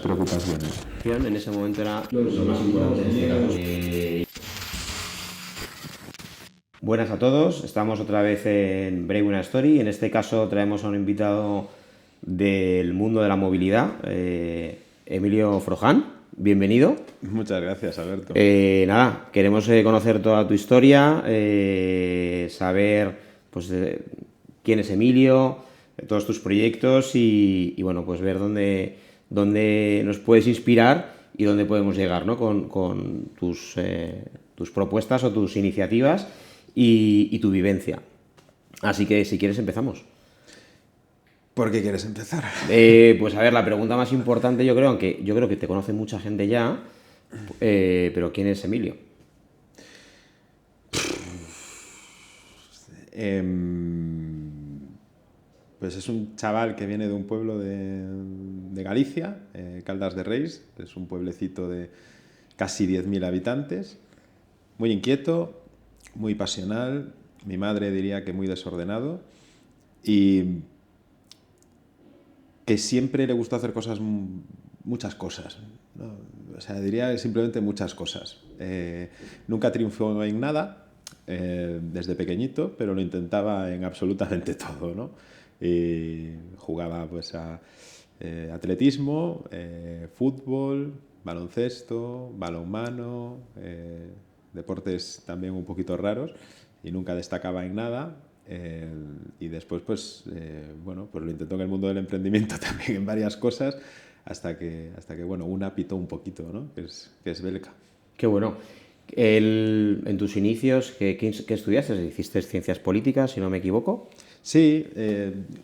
preocupaciones. En ese momento era lo más importante en este caso. Buenas a todos, estamos otra vez en Brave Una Story. En este caso traemos a un invitado del mundo de la movilidad, Emilio Froján. Bienvenido. Muchas gracias, Alberto. Nada, queremos conocer toda tu historia, saber pues, quién es Emilio, todos tus proyectos y bueno, pues ver dónde nos puedes inspirar y dónde podemos llegar, ¿no? con tus propuestas o tus iniciativas y tu vivencia. Así que si quieres empezamos. ¿Por qué quieres empezar? Pues a ver, la pregunta más importante yo creo, aunque yo creo que te conoce mucha gente ya, pero ¿quién es Emilio? Pues es un chaval que viene de un pueblo de Galicia, Caldas de Reis. Es un pueblecito de casi 10.000 habitantes. Muy inquieto, muy pasional. Mi madre diría que muy desordenado. Y que siempre le gustó hacer cosas, muchas cosas, ¿no? O sea, diría simplemente muchas cosas. Nunca triunfó en nada desde pequeñito, pero lo intentaba en absolutamente todo, ¿no? Y jugaba pues a atletismo, fútbol, baloncesto, balonmano, deportes también un poquito raros, y nunca destacaba en nada. Y después, bueno, pues lo intentó en el mundo del emprendimiento también en varias cosas, hasta que bueno, una pitó un poquito, ¿no? Que es Belka. Qué bueno. En tus inicios, ¿qué estudiaste? ¿Hiciste ciencias políticas, si no me equivoco? Sí,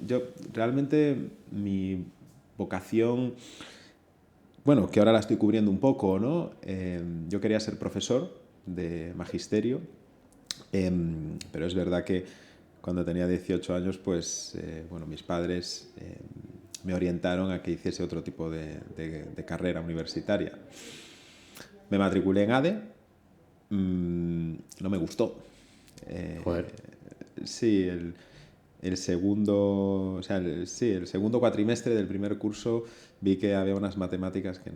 yo realmente mi vocación, bueno, que ahora la estoy cubriendo un poco, ¿no? Yo quería ser profesor de magisterio, pero es verdad que cuando tenía 18 años, pues, bueno, mis padres me orientaron a que hiciese otro tipo de carrera universitaria. Me matriculé en ADE, no me gustó. Joder. Sí, el segundo, o sea, sí, el segundo cuatrimestre del primer curso vi que había unas matemáticas que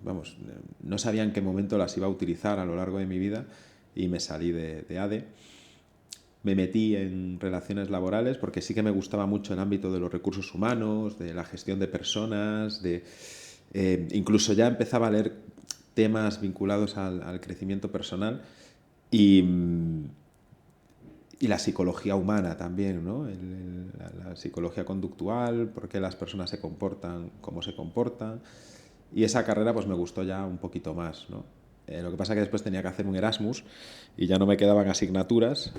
vamos, no sabía en qué momento las iba a utilizar a lo largo de mi vida, y me salí de ADE. Me metí en relaciones laborales porque sí que me gustaba mucho el ámbito de los recursos humanos, de la gestión de personas, incluso ya empezaba a leer temas vinculados al crecimiento personal y, y la psicología humana también, ¿no? La psicología conductual, por qué las personas se comportan como se comportan. Y esa carrera pues me gustó ya un poquito más, ¿no? Lo que pasa es que después tenía que hacer un Erasmus y ya no me quedaban asignaturas,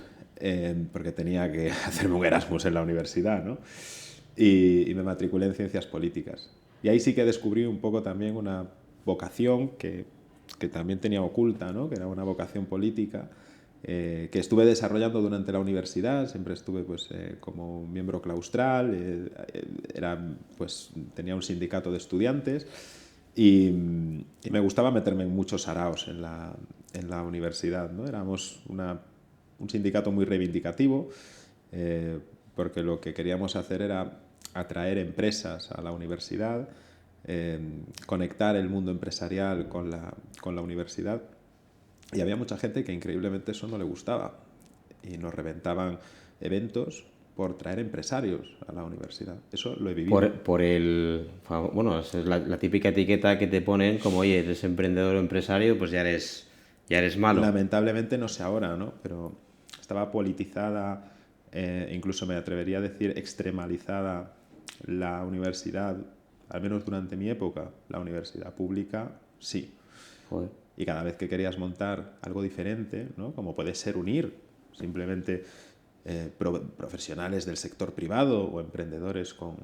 porque tenía que hacerme un Erasmus en la universidad, ¿no? Y me matriculé en ciencias políticas. Y ahí sí que descubrí un poco también una vocación que también tenía oculta, ¿no? Que era una vocación política, que estuve desarrollando durante la universidad. Siempre estuve pues, como miembro claustral, tenía un sindicato de estudiantes. Y me gustaba meterme en muchos saraos en la universidad, ¿no? Éramos un sindicato muy reivindicativo, porque lo que queríamos hacer era atraer empresas a la universidad, conectar el mundo empresarial con la universidad. Y había mucha gente que increíblemente eso no le gustaba, y nos reventaban eventos por traer empresarios a la universidad. Eso lo he vivido. Bueno, esa es la típica etiqueta que te ponen como, oye, eres emprendedor o empresario, pues ya eres malo. Lamentablemente no sé ahora, ¿no? Pero estaba politizada, incluso me atrevería a decir extremalizada la universidad, al menos durante mi época. La universidad pública, sí. Joder. Y cada vez que querías montar algo diferente, ¿no? Como puede ser unir simplemente profesionales del sector privado o emprendedores con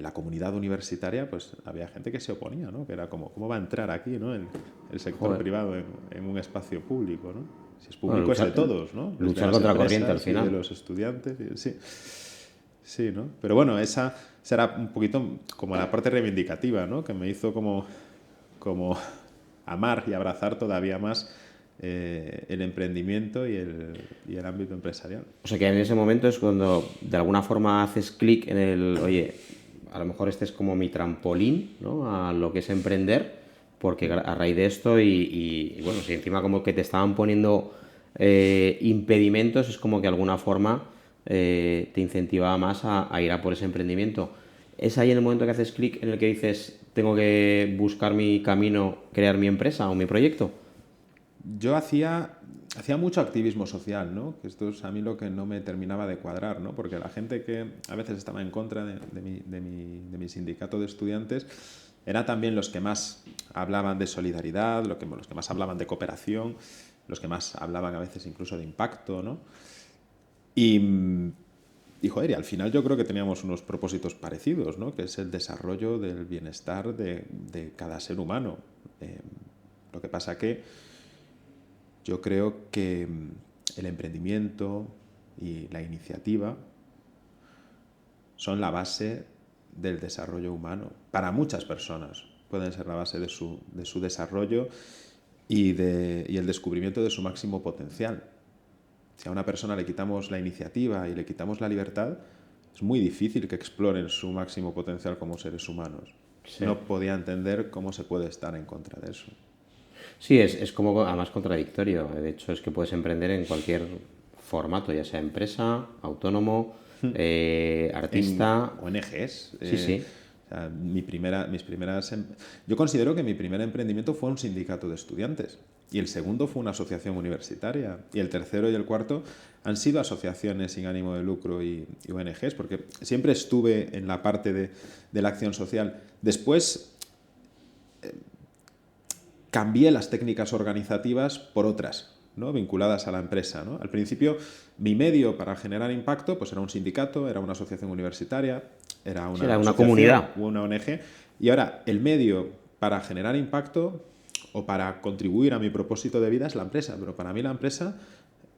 la comunidad universitaria, pues había gente que se oponía, ¿no? Que era como, ¿cómo va a entrar aquí, ¿no? el sector Joder. privado en un espacio público, ¿no? Si es Bueno, público es de todos, ¿no? Desde luchar las contra corriente al empresas y de final. los estudiantes. Sí. Sí, ¿no? Pero bueno, esa era un poquito como la parte reivindicativa, ¿no? Que me hizo como amar y abrazar todavía más el emprendimiento y el ámbito empresarial. O sea que en ese momento es cuando de alguna forma haces clic en el, oye, a lo mejor este es como mi trampolín, ¿no? A lo que es emprender, porque a raíz de esto bueno, si encima como que te estaban poniendo impedimentos, es como que de alguna forma te incentivaba más a ir a por ese emprendimiento. ¿Es ahí en el momento que haces clic en el que dices, tengo que buscar mi camino, crear mi empresa o mi proyecto? Yo hacía mucho activismo social, ¿no? Que esto es a mí lo que no me terminaba de cuadrar, ¿no? Porque la gente que a veces estaba en contra de mi sindicato de estudiantes eran también los que más hablaban de solidaridad, los que más hablaban de cooperación, los que más hablaban a veces incluso de impacto, ¿no? Y, joder, y al final yo creo que teníamos unos propósitos parecidos, ¿no? Que es el desarrollo del bienestar de cada ser humano. Lo que pasa que yo creo que el emprendimiento y la iniciativa son la base del desarrollo humano. Para muchas personas pueden ser la base de su desarrollo y el descubrimiento de su máximo potencial. Si a una persona le quitamos la iniciativa y le quitamos la libertad, es muy difícil que exploren su máximo potencial como seres humanos. Sí. No podía entender cómo se puede estar en contra de eso. Sí, es como además contradictorio. De hecho, es que puedes emprender en cualquier formato, ya sea empresa, autónomo, En artista. ONGs. Sí, sí. O sea, yo considero que mi primer emprendimiento fue un sindicato de estudiantes y el segundo fue una asociación universitaria y el tercero y el cuarto han sido asociaciones sin ánimo de lucro y ONGs, porque siempre estuve en la parte de la acción social. Después cambié las técnicas organizativas por otras, ¿no? Vinculadas a la empresa, ¿no? Al principio, mi medio para generar impacto pues era un sindicato, era una asociación universitaria, era Sí, una era una asociación comunidad. u una ONG, y ahora el medio para generar impacto o para contribuir a mi propósito de vida es la empresa, pero para mí la empresa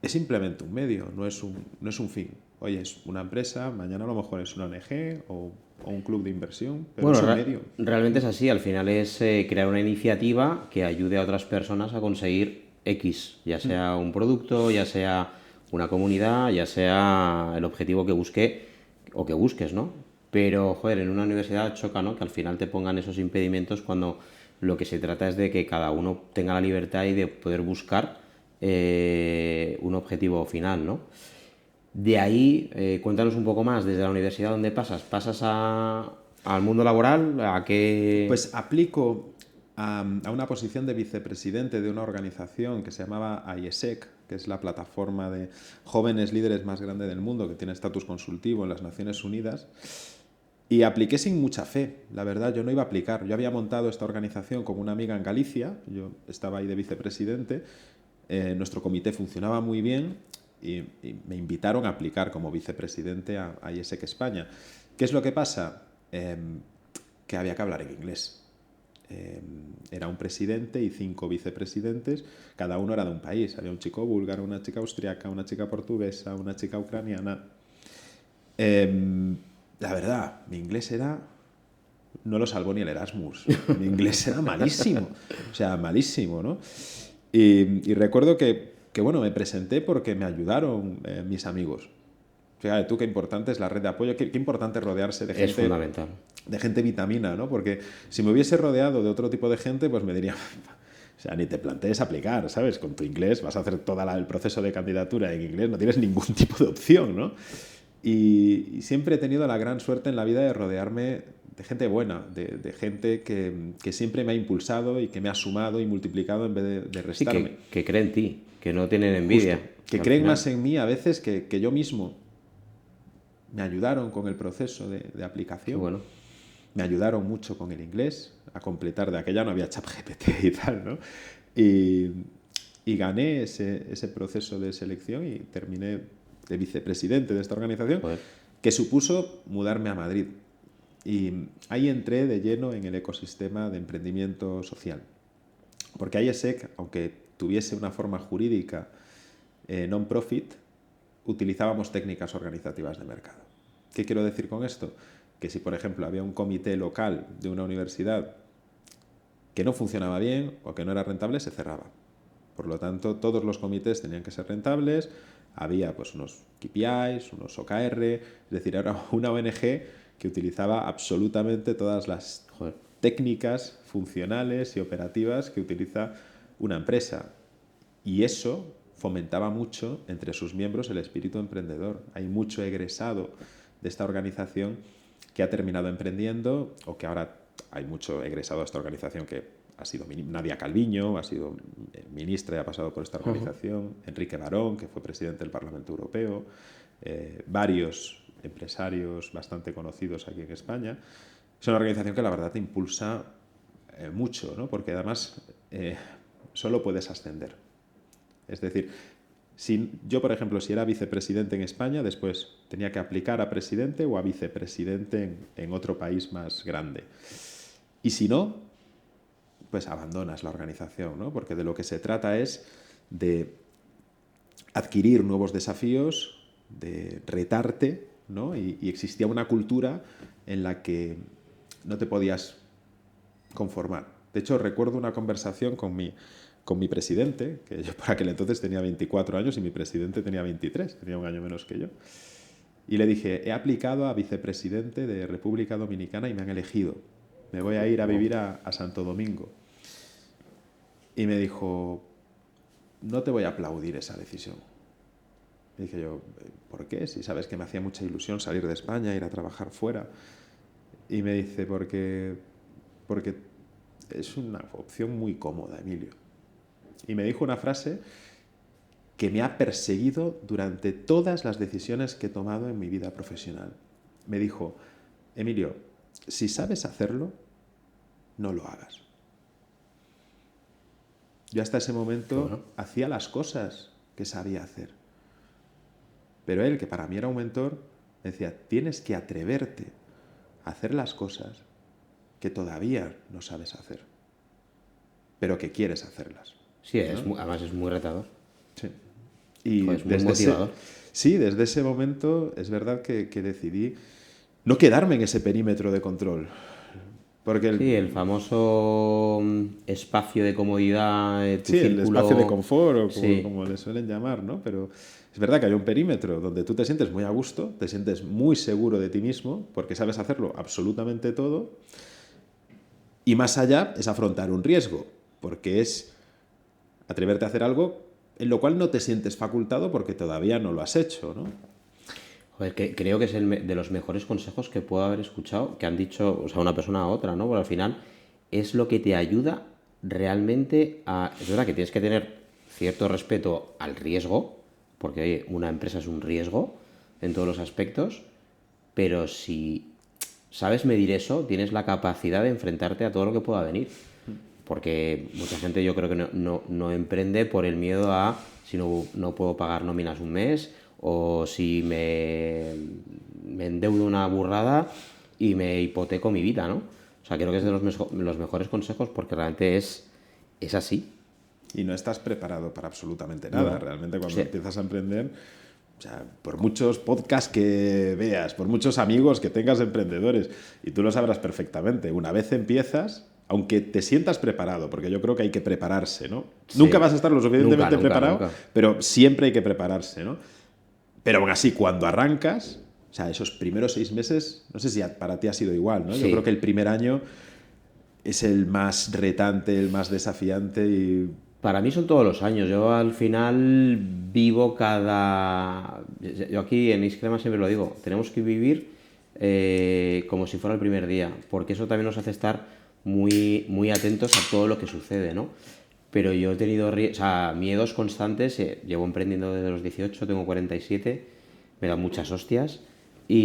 es simplemente un medio, no es un fin. Oye, es una empresa, mañana a lo mejor es una ONG o un club de inversión, pero Bueno, es un medio. realmente es así. Al final es crear una iniciativa que ayude a otras personas a conseguir X, ya sea un producto, ya sea una comunidad, ya sea el objetivo que busque o que busques, ¿no? Pero, joder, en una universidad choca, ¿no? Que al final te pongan esos impedimentos cuando lo que se trata es de que cada uno tenga la libertad y de poder buscar un objetivo final, ¿no? De ahí, cuéntanos un poco más, desde la universidad, ¿dónde pasas? ¿Pasas al mundo laboral? ¿A qué...? Pues aplico a una posición de vicepresidente de una organización que se llamaba IESEC, que es la plataforma de jóvenes líderes más grande del mundo, que tiene estatus consultivo en las Naciones Unidas. Y apliqué sin mucha fe, la verdad, yo no iba a aplicar. Yo había montado esta organización con una amiga en Galicia, yo estaba ahí de vicepresidente, nuestro comité funcionaba muy bien y me invitaron a aplicar como vicepresidente a IESEC España. ¿Qué es lo que pasa? Que había que hablar en inglés. Era un presidente y 5 vicepresidentes, cada uno era de un país. Había un chico búlgaro, una chica austriaca, una chica portuguesa, una chica ucraniana. La verdad, mi inglés era... No lo salvó ni el Erasmus. Mi inglés era malísimo. O sea, malísimo, ¿no? Y recuerdo que, bueno, me presenté porque me ayudaron mis amigos. Fíjate tú qué importante es la red de apoyo, qué importante rodearse de Es gente, fundamental. de gente vitamina, ¿no? Porque si me hubiese rodeado de otro tipo de gente, pues me diría, o sea, ni te plantees aplicar, ¿sabes? Con tu inglés vas a hacer todo el proceso de candidatura en inglés, no tienes ningún tipo de opción, ¿no? Y siempre he tenido la gran suerte en la vida de rodearme de gente buena, de gente que siempre me ha impulsado y que me ha sumado y multiplicado en vez de Sí, restarme. que creen en ti, que no tienen Justo. envidia. Que Al creen final... más en mí a veces que yo mismo. Me ayudaron con el proceso de Qué aplicación, bueno. me ayudaron mucho con el inglés, a completar, de aquella no había ChatGPT y tal, ¿no? Y gané ese proceso de selección y terminé de vicepresidente de esta organización, Joder. que supuso mudarme a Madrid. Y ahí entré de lleno en el ecosistema de emprendimiento social. Porque IESEC, aunque tuviese una forma jurídica non-profit, utilizábamos técnicas organizativas de mercado. ¿Qué quiero decir con esto? Que si, por ejemplo, había un comité local de una universidad que no funcionaba bien o que no era rentable, se cerraba. Por lo tanto, todos los comités tenían que ser rentables, había pues unos KPIs, unos OKR, es decir, era una ONG que utilizaba absolutamente todas las Joder. técnicas funcionales y operativas que utiliza una empresa. Y eso fomentaba mucho entre sus miembros el espíritu emprendedor. Hay mucho egresado de esta organización que ha terminado emprendiendo, o que ahora hay mucho egresado de esta organización que ha sido Nadia Calviño, ha sido ministra y ha pasado por esta organización, Enrique Barón, que fue presidente del Parlamento Europeo, varios empresarios bastante conocidos aquí en España. Es una organización que la verdad te impulsa mucho, ¿no? Porque además solo puedes ascender. Es decir, si yo, por ejemplo, si era vicepresidente en España, después tenía que aplicar a presidente o a vicepresidente en otro país más grande. Y si no, pues abandonas la organización, ¿no? Porque de lo que se trata es de adquirir nuevos desafíos, de retarte, ¿no? Y existía una cultura en la que no te podías conformar. De hecho, recuerdo una conversación con mi presidente, que yo por aquel entonces tenía 24 años y mi presidente tenía 23, tenía un año menos que yo. Y le dije, he aplicado a vicepresidente de República Dominicana y me han elegido. Me voy a ir a vivir a Santo Domingo. Y me dijo, no te voy a aplaudir esa decisión. Y dije yo, ¿por qué? Si sabes que me hacía mucha ilusión salir de España, ir a trabajar fuera. Y me dice, porque es una opción muy cómoda, Emilio. Y me dijo una frase que me ha perseguido durante todas las decisiones que he tomado en mi vida profesional. Me dijo, Emilio, si sabes hacerlo, no lo hagas. Yo hasta ese momento hacía las cosas que sabía hacer. Pero él, que para mí era un mentor, me decía, tienes que atreverte a hacer las cosas que todavía no sabes hacer, pero que quieres hacerlas. Sí, además es muy retador. Sí. Y Joder, es muy motivador. Desde ese momento es verdad que decidí no quedarme en ese perímetro de control. Porque Sí, el famoso espacio de comodidad, tu sí, círculo... el espacio de confort, o Sí. como le suelen llamar, ¿no? Pero es verdad que hay un perímetro donde tú te sientes muy a gusto, te sientes muy seguro de ti mismo, porque sabes hacerlo absolutamente todo, y más allá es afrontar un riesgo, porque es atreverte a hacer algo en lo cual no te sientes facultado porque todavía no lo has hecho, ¿no? Joder, que creo que es de los mejores consejos que puedo haber escuchado, que han dicho, o sea, una persona a otra, ¿no? Porque al final es lo que te ayuda realmente a... Es verdad que tienes que tener cierto respeto al riesgo, porque oye, una empresa es un riesgo en todos los aspectos, pero si sabes medir eso, tienes la capacidad de enfrentarte a todo lo que pueda venir. Porque mucha gente yo creo que no emprende por el miedo a si no puedo pagar nóminas un mes, o si me endeudo una burrada y me hipoteco mi vida, ¿no? O sea, creo que es de los mejores consejos porque realmente es así. Y no estás preparado para absolutamente nada. No. Realmente cuando Sí. empiezas a emprender, o sea, por muchos podcasts que veas, por muchos amigos que tengas emprendedores, y tú lo sabrás perfectamente, una vez empiezas, aunque te sientas preparado, porque yo creo que hay que prepararse, ¿no? Sí. Nunca vas a estar lo suficientemente Nunca, preparado, nunca. pero siempre hay que prepararse, ¿no? Pero aún así, cuando arrancas, o sea, esos primeros 6 meses, no sé si para ti ha sido igual, ¿no? Sí. Yo creo que el primer año es el más retante, el más desafiante y... Para mí son todos los años. Yo al final vivo cada... Yo aquí en Iscrema siempre lo digo. Tenemos que vivir como si fuera el primer día. Porque eso también nos hace estar muy, muy atentos a todo lo que sucede, ¿no? Pero yo he tenido miedos constantes. Llevo emprendiendo desde los 18, tengo 47. Me dan muchas hostias. Pero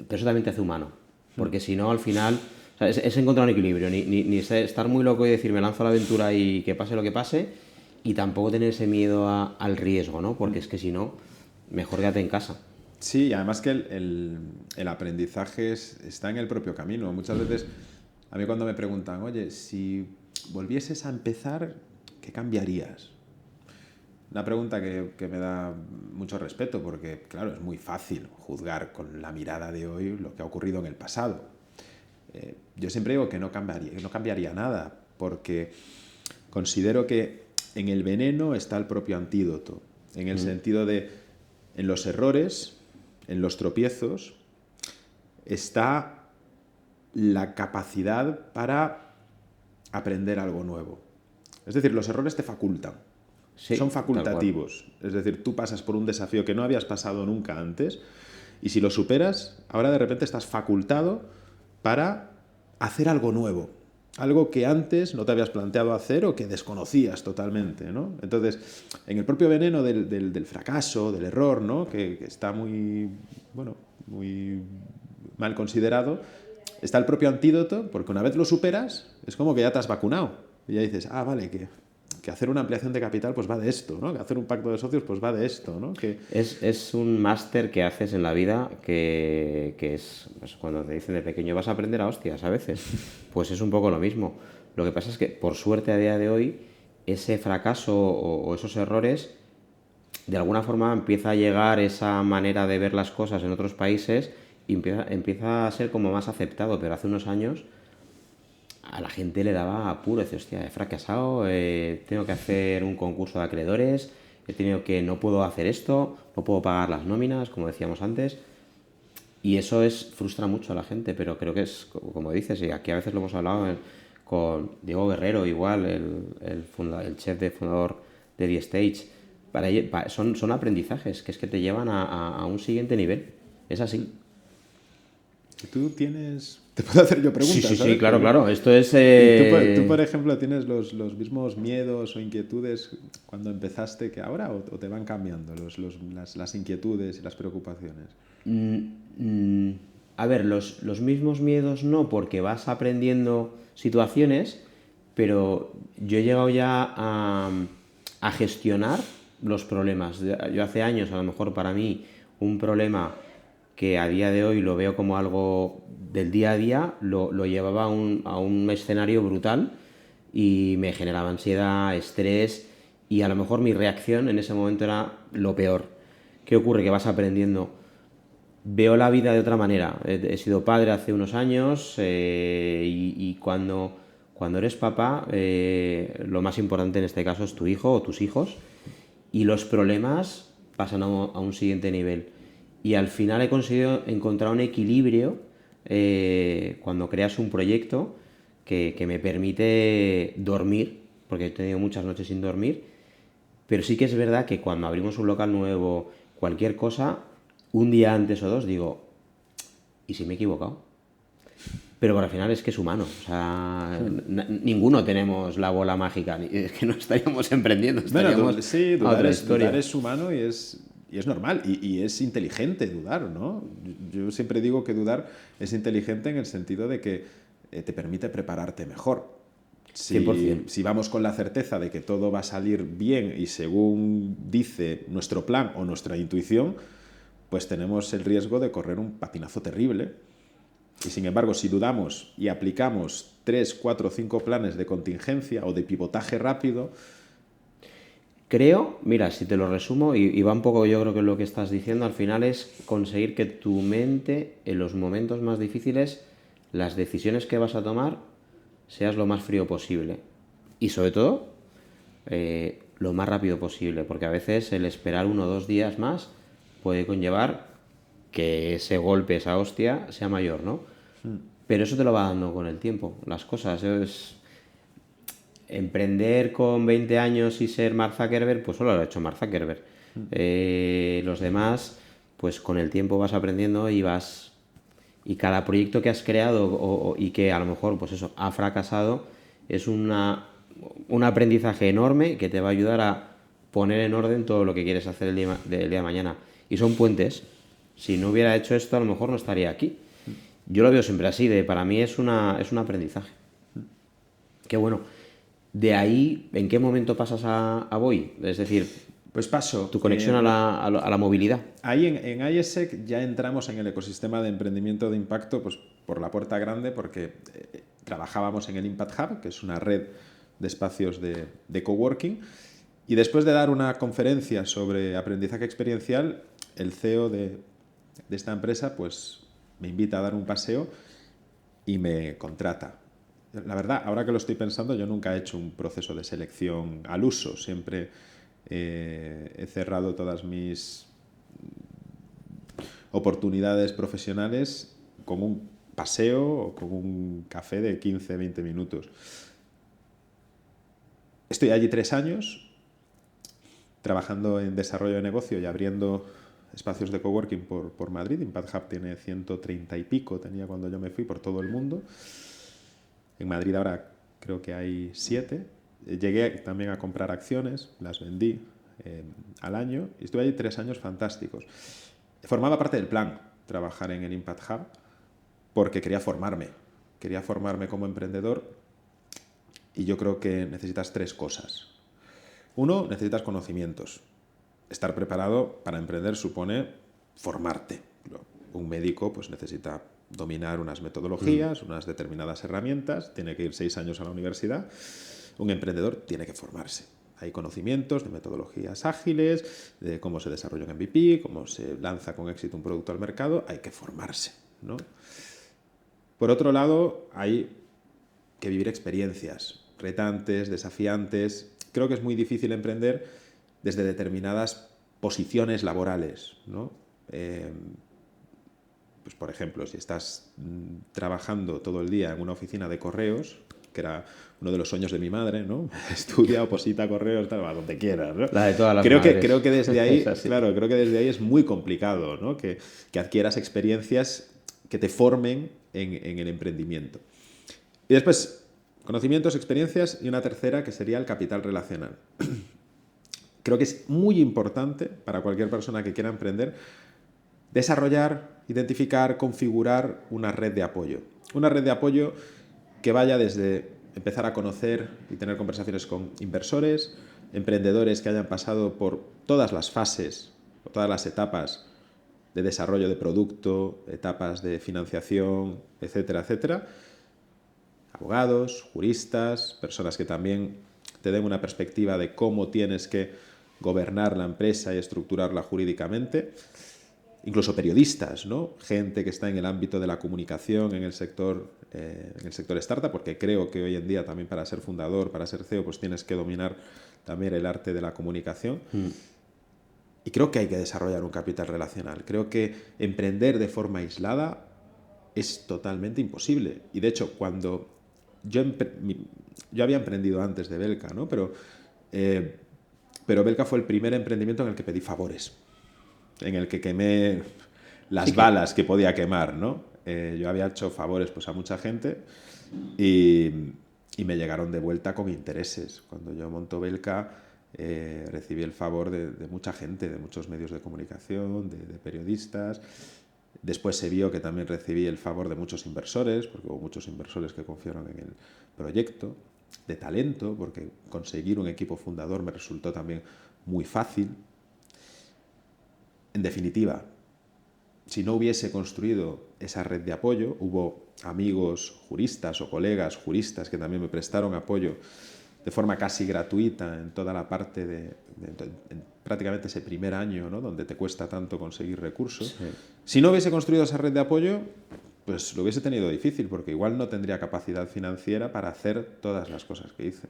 eso también te hace humano. Porque si no, al final... O sea, es encontrar un equilibrio, ni estar muy loco y decir me lanzo a la aventura y que pase lo que pase, y tampoco tener ese miedo al riesgo, ¿no? Porque es que si no, mejor quédate en casa. Sí, y además que el aprendizaje está en el propio camino. Muchas veces, a mí cuando me preguntan, oye, si volvieses a empezar, ¿qué cambiarías? Una pregunta que me da mucho respeto, porque claro, es muy fácil juzgar con la mirada de hoy lo que ha ocurrido en el pasado. Yo siempre digo que no cambiaría nada, porque considero que en el veneno está el propio antídoto, en el sentido de, en los errores, en los tropiezos, está la capacidad para aprender algo nuevo. Es decir, los errores te facultan. Sí, son tal cual. facultativos. Es decir, tú pasas por un desafío que no habías pasado nunca antes y si lo superas, ahora de repente estás facultado para hacer algo nuevo. Algo que antes no te habías planteado hacer o que desconocías totalmente, ¿no? Entonces, en el propio veneno del fracaso, del error, ¿no? Que está muy, bueno, muy mal considerado, está el propio antídoto, porque una vez lo superas, es como que ya te has vacunado. Y ya dices, ah, vale, que hacer una ampliación de capital pues va de esto, ¿no? Que hacer un pacto de socios pues va de esto, ¿no? Que... Es un máster que haces en la vida que es pues, cuando te dicen de pequeño vas a aprender a hostias a veces. Pues es un poco lo mismo. Lo que pasa es que, por suerte, a día de hoy, ese fracaso o esos errores, de alguna forma empieza a llegar esa manera de ver las cosas en otros países y empieza a ser como más aceptado. Pero hace unos años a la gente le daba apuro, decía, hostia, he fracasado, tengo que hacer un concurso de acreedores, no puedo hacer esto, no puedo pagar las nóminas, como decíamos antes, y eso frustra mucho a la gente, pero creo que es, como dices, y aquí a veces lo hemos hablado con Diego Guerrero, igual, el chef de fundador de The Stage, son aprendizajes que es que te llevan a un siguiente nivel, es así. Tú tienes... Te puedo hacer yo preguntas, Sí, ¿sabes? claro, claro. Esto es... ¿Y tú, por ejemplo, tienes los mismos miedos o inquietudes cuando empezaste que ahora o te van cambiando las inquietudes y las preocupaciones? A ver, los mismos miedos no, porque vas aprendiendo situaciones, pero yo he llegado ya a gestionar los problemas. Yo hace años, a lo mejor para mí, un problema que a día de hoy lo veo como algo del día a día, lo llevaba a un escenario brutal y me generaba ansiedad, estrés y a lo mejor mi reacción en ese momento era lo peor. ¿Qué ocurre? Que vas aprendiendo. Veo la vida de otra manera. He sido padre hace unos años y cuando eres papá, lo más importante en este caso es tu hijo o tus hijos y los problemas pasan a un siguiente nivel. Y al final he conseguido encontrar un equilibrio cuando creas un proyecto que me permite dormir, porque he tenido muchas noches sin dormir, pero sí que es verdad que cuando abrimos un local nuevo, cualquier cosa, un día antes o dos digo, ¿y si me he equivocado? Pero al final es que es humano, o sea, ninguno tenemos la bola mágica, es que no estaríamos emprendiendo, estaríamos sí, a otra historia. dudar es humano y es normal y es inteligente dudar, ¿no? Yo siempre digo que dudar es inteligente en el sentido de que te permite prepararte mejor. 100%. Si vamos con la certeza de que todo va a salir bien y según dice nuestro plan o nuestra intuición, pues tenemos el riesgo de correr un patinazo terrible. Y sin embargo, si dudamos y aplicamos 3, 4, 5 planes de contingencia o de pivotaje rápido... Creo, mira, si te lo resumo, y va un poco yo creo que lo que estás diciendo, al final es conseguir que tu mente, en los momentos más difíciles, las decisiones que vas a tomar, seas lo más frío posible. Y sobre todo, lo más rápido posible, porque a veces el esperar 1 o 2 días más puede conllevar que ese golpe, esa hostia, sea mayor, ¿no? Pero eso te lo va dando con el tiempo, las cosas. Emprender con 20 años y ser Mark Zuckerberg, pues solo lo ha hecho Mark Zuckerberg. Los demás, pues con el tiempo vas aprendiendo y cada proyecto que has creado y que a lo mejor, pues eso, ha fracasado, es un aprendizaje enorme que te va a ayudar a poner en orden todo lo que quieres hacer del día de mañana. Y son puentes. Si no hubiera hecho esto, a lo mejor no estaría aquí. Yo lo veo siempre así, para mí es un aprendizaje. Qué bueno. De ahí, ¿en qué momento pasas a Voy? Es decir, pues paso. Tu conexión a la movilidad. Ahí en IESEC ya entramos en el ecosistema de emprendimiento de impacto pues, por la puerta grande porque trabajábamos en el Impact Hub, que es una red de espacios de coworking. Y después de dar una conferencia sobre aprendizaje experiencial, el CEO de esta empresa pues, me invita a dar un paseo y me contrata. La verdad, ahora que lo estoy pensando, yo nunca he hecho un proceso de selección al uso. Siempre he cerrado todas mis oportunidades profesionales con un paseo o con un café de 15-20 minutos. Estoy allí 3 años trabajando en desarrollo de negocio y abriendo espacios de coworking por Madrid. Impact Hub tiene 130 y pico, tenía cuando yo me fui, por todo el mundo. En Madrid ahora creo que hay 7. Llegué también a comprar acciones, las vendí al año y estuve allí 3 años fantásticos. Formaba parte del plan trabajar en el Impact Hub porque quería formarme como emprendedor, y yo creo que necesitas 3 cosas. Uno, necesitas conocimientos. Estar preparado para emprender supone formarte. Un médico pues necesita dominar unas metodologías, unas determinadas herramientas, tiene que ir 6 años a la universidad. Un emprendedor tiene que formarse. Hay conocimientos de metodologías ágiles, de cómo se desarrolla un MVP, cómo se lanza con éxito un producto al mercado. Hay que formarse, ¿no? Por otro lado, hay que vivir experiencias retantes, desafiantes. Creo que es muy difícil emprender desde determinadas posiciones laborales, ¿no? Pues por ejemplo, si estás trabajando todo el día en una oficina de correos, que era uno de los sueños de mi madre, ¿no? Estudia, oposita correos, tal, a donde quieras, ¿no? La de todas las creo madres. que desde ahí, claro, creo que desde ahí es muy complicado, ¿no? Que adquieras experiencias que te formen en el emprendimiento. Y después, conocimientos, experiencias, y una tercera que sería el capital relacional. Creo que es muy importante para cualquier persona que quiera emprender desarrollar, identificar, configurar una red de apoyo. Una red de apoyo que vaya desde empezar a conocer y tener conversaciones con inversores, emprendedores que hayan pasado por todas las fases, por todas las etapas de desarrollo de producto, etapas de financiación, etcétera, etcétera. Abogados, juristas, personas que también te den una perspectiva de cómo tienes que gobernar la empresa y estructurarla jurídicamente. Incluso periodistas, ¿no? Gente que está en el ámbito de la comunicación, en el sector startup, porque creo que hoy en día también para ser fundador, para ser CEO, pues tienes que dominar también el arte de la comunicación. Y creo que hay que desarrollar un capital relacional. Creo que emprender de forma aislada es totalmente imposible. Y de hecho, cuando yo había emprendido antes de Belka, ¿no? Pero Belka fue el primer emprendimiento en el que pedí favores, en el que quemé las balas que podía quemar, ¿no? Yo había hecho favores pues, a mucha gente y me llegaron de vuelta con intereses. Cuando yo monto Belka, recibí el favor de mucha gente, de muchos medios de comunicación, de periodistas. Después se vio que también recibí el favor de muchos inversores, porque hubo muchos inversores que confiaron en el proyecto, de talento, porque conseguir un equipo fundador me resultó también muy fácil. En definitiva, si no hubiese construido esa red de apoyo, hubo amigos juristas o colegas juristas que también me prestaron apoyo de forma casi gratuita en toda la parte en prácticamente ese primer año, ¿no? Donde te cuesta tanto conseguir recursos. Sí. Si no hubiese construido esa red de apoyo, pues lo hubiese tenido difícil, porque igual no tendría capacidad financiera para hacer todas las cosas que hice.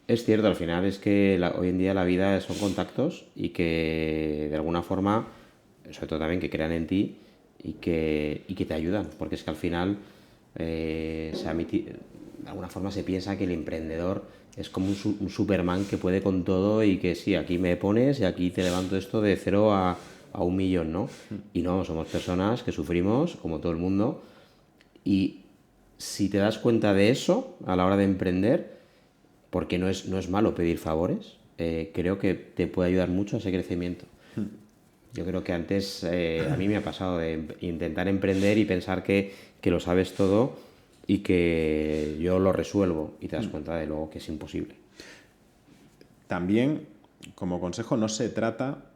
Es cierto, al final es que hoy en día la vida son contactos y que de alguna forma, sobre todo también que crean en ti y que te ayudan, porque es que al final de alguna forma se piensa que el emprendedor es como un Superman que puede con todo y que sí, aquí me pones y aquí te levanto esto de 0 a 1 millón, ¿no? Y no, somos personas que sufrimos como todo el mundo, y si te das cuenta de eso a la hora de emprender, porque no es malo pedir favores, creo que te puede ayudar mucho a ese crecimiento. Yo creo que antes a mí me ha pasado de intentar emprender y pensar que lo sabes todo y que yo lo resuelvo, y te das cuenta de luego que es imposible. También, como consejo, no se trata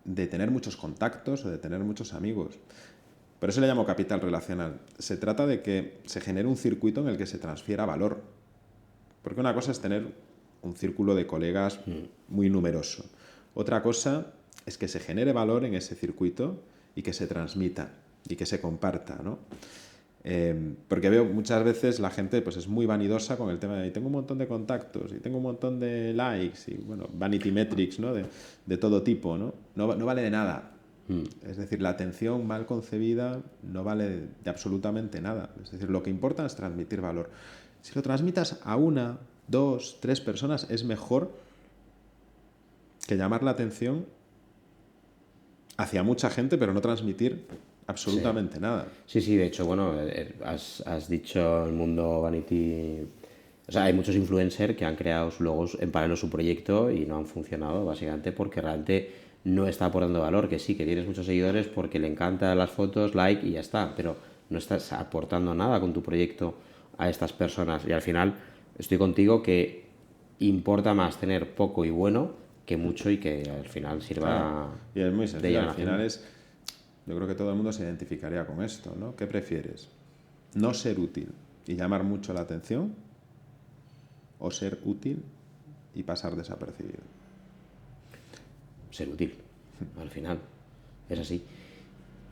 de tener muchos contactos o de tener muchos amigos. Por eso le llamo capital relacional. Se trata de que se genere un circuito en el que se transfiera valor. Porque una cosa es tener un círculo de colegas muy numeroso. Otra cosa es que se genere valor en ese circuito y que se transmita y que se comparta, ¿no? Porque veo muchas veces la gente pues es muy vanidosa con el tema de tengo un montón de contactos y tengo un montón de likes y bueno, vanity metrics, ¿no? de todo tipo, ¿no? No vale de nada Es decir, la atención mal concebida no vale de absolutamente nada. Es decir, lo que importa es transmitir valor. Si lo transmitas a una, dos, tres personas, es mejor que llamar la atención hacia mucha gente, pero no transmitir absolutamente nada. Sí, sí, de hecho, bueno, has dicho el mundo Vanity. O sea, hay muchos influencers que han creado sus logos en paralelo a su proyecto y no han funcionado, básicamente porque realmente no está aportando valor. Que sí, que tienes muchos seguidores porque le encantan las fotos, like y ya está, pero no estás aportando nada con tu proyecto a estas personas. Y al final estoy contigo que importa más tener poco y bueno que mucho y que al final sirva Claro. Y es muy de sencillo. Al llamación. final yo creo que todo el mundo se identificaría con esto, ¿no? ¿Qué prefieres? ¿No ser útil y llamar mucho la atención? ¿O ser útil y pasar desapercibido? Ser útil, al final. Es así.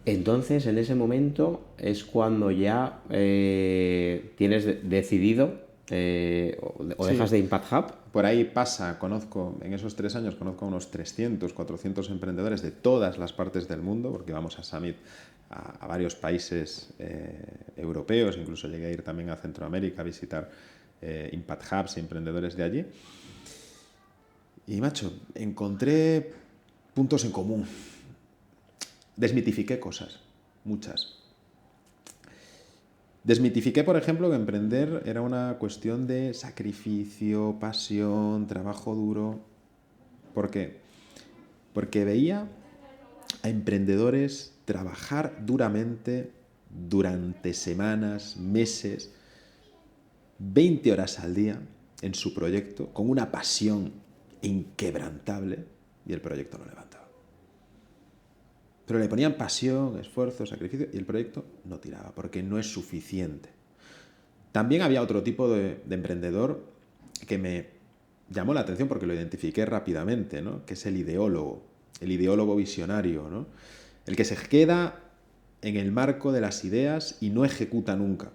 Entonces, en ese momento es cuando ya tienes decidido o dejas Sí, de Impact Hub. por ahí pasa, en esos 3 años conozco a unos 300, 400 emprendedores de todas las partes del mundo, porque vamos a Summit a varios países europeos, incluso llegué a ir también a Centroamérica a visitar Impact Hubs y emprendedores de allí. Y macho, encontré puntos en común. Desmitifiqué cosas, muchas. Desmitifiqué, por ejemplo, que emprender era una cuestión de sacrificio, pasión, trabajo duro. ¿Por qué? Porque veía a emprendedores trabajar duramente durante semanas, meses, 20 horas al día en su proyecto, con una pasión inquebrantable, y el proyecto no levantaba. Pero le ponían pasión, esfuerzo, sacrificio, y el proyecto no tiraba, porque no es suficiente. También había otro tipo de emprendedor que me llamó la atención porque lo identifiqué rápidamente, ¿no? Que es el ideólogo visionario, ¿no? El que se queda en el marco de las ideas y no ejecuta nunca.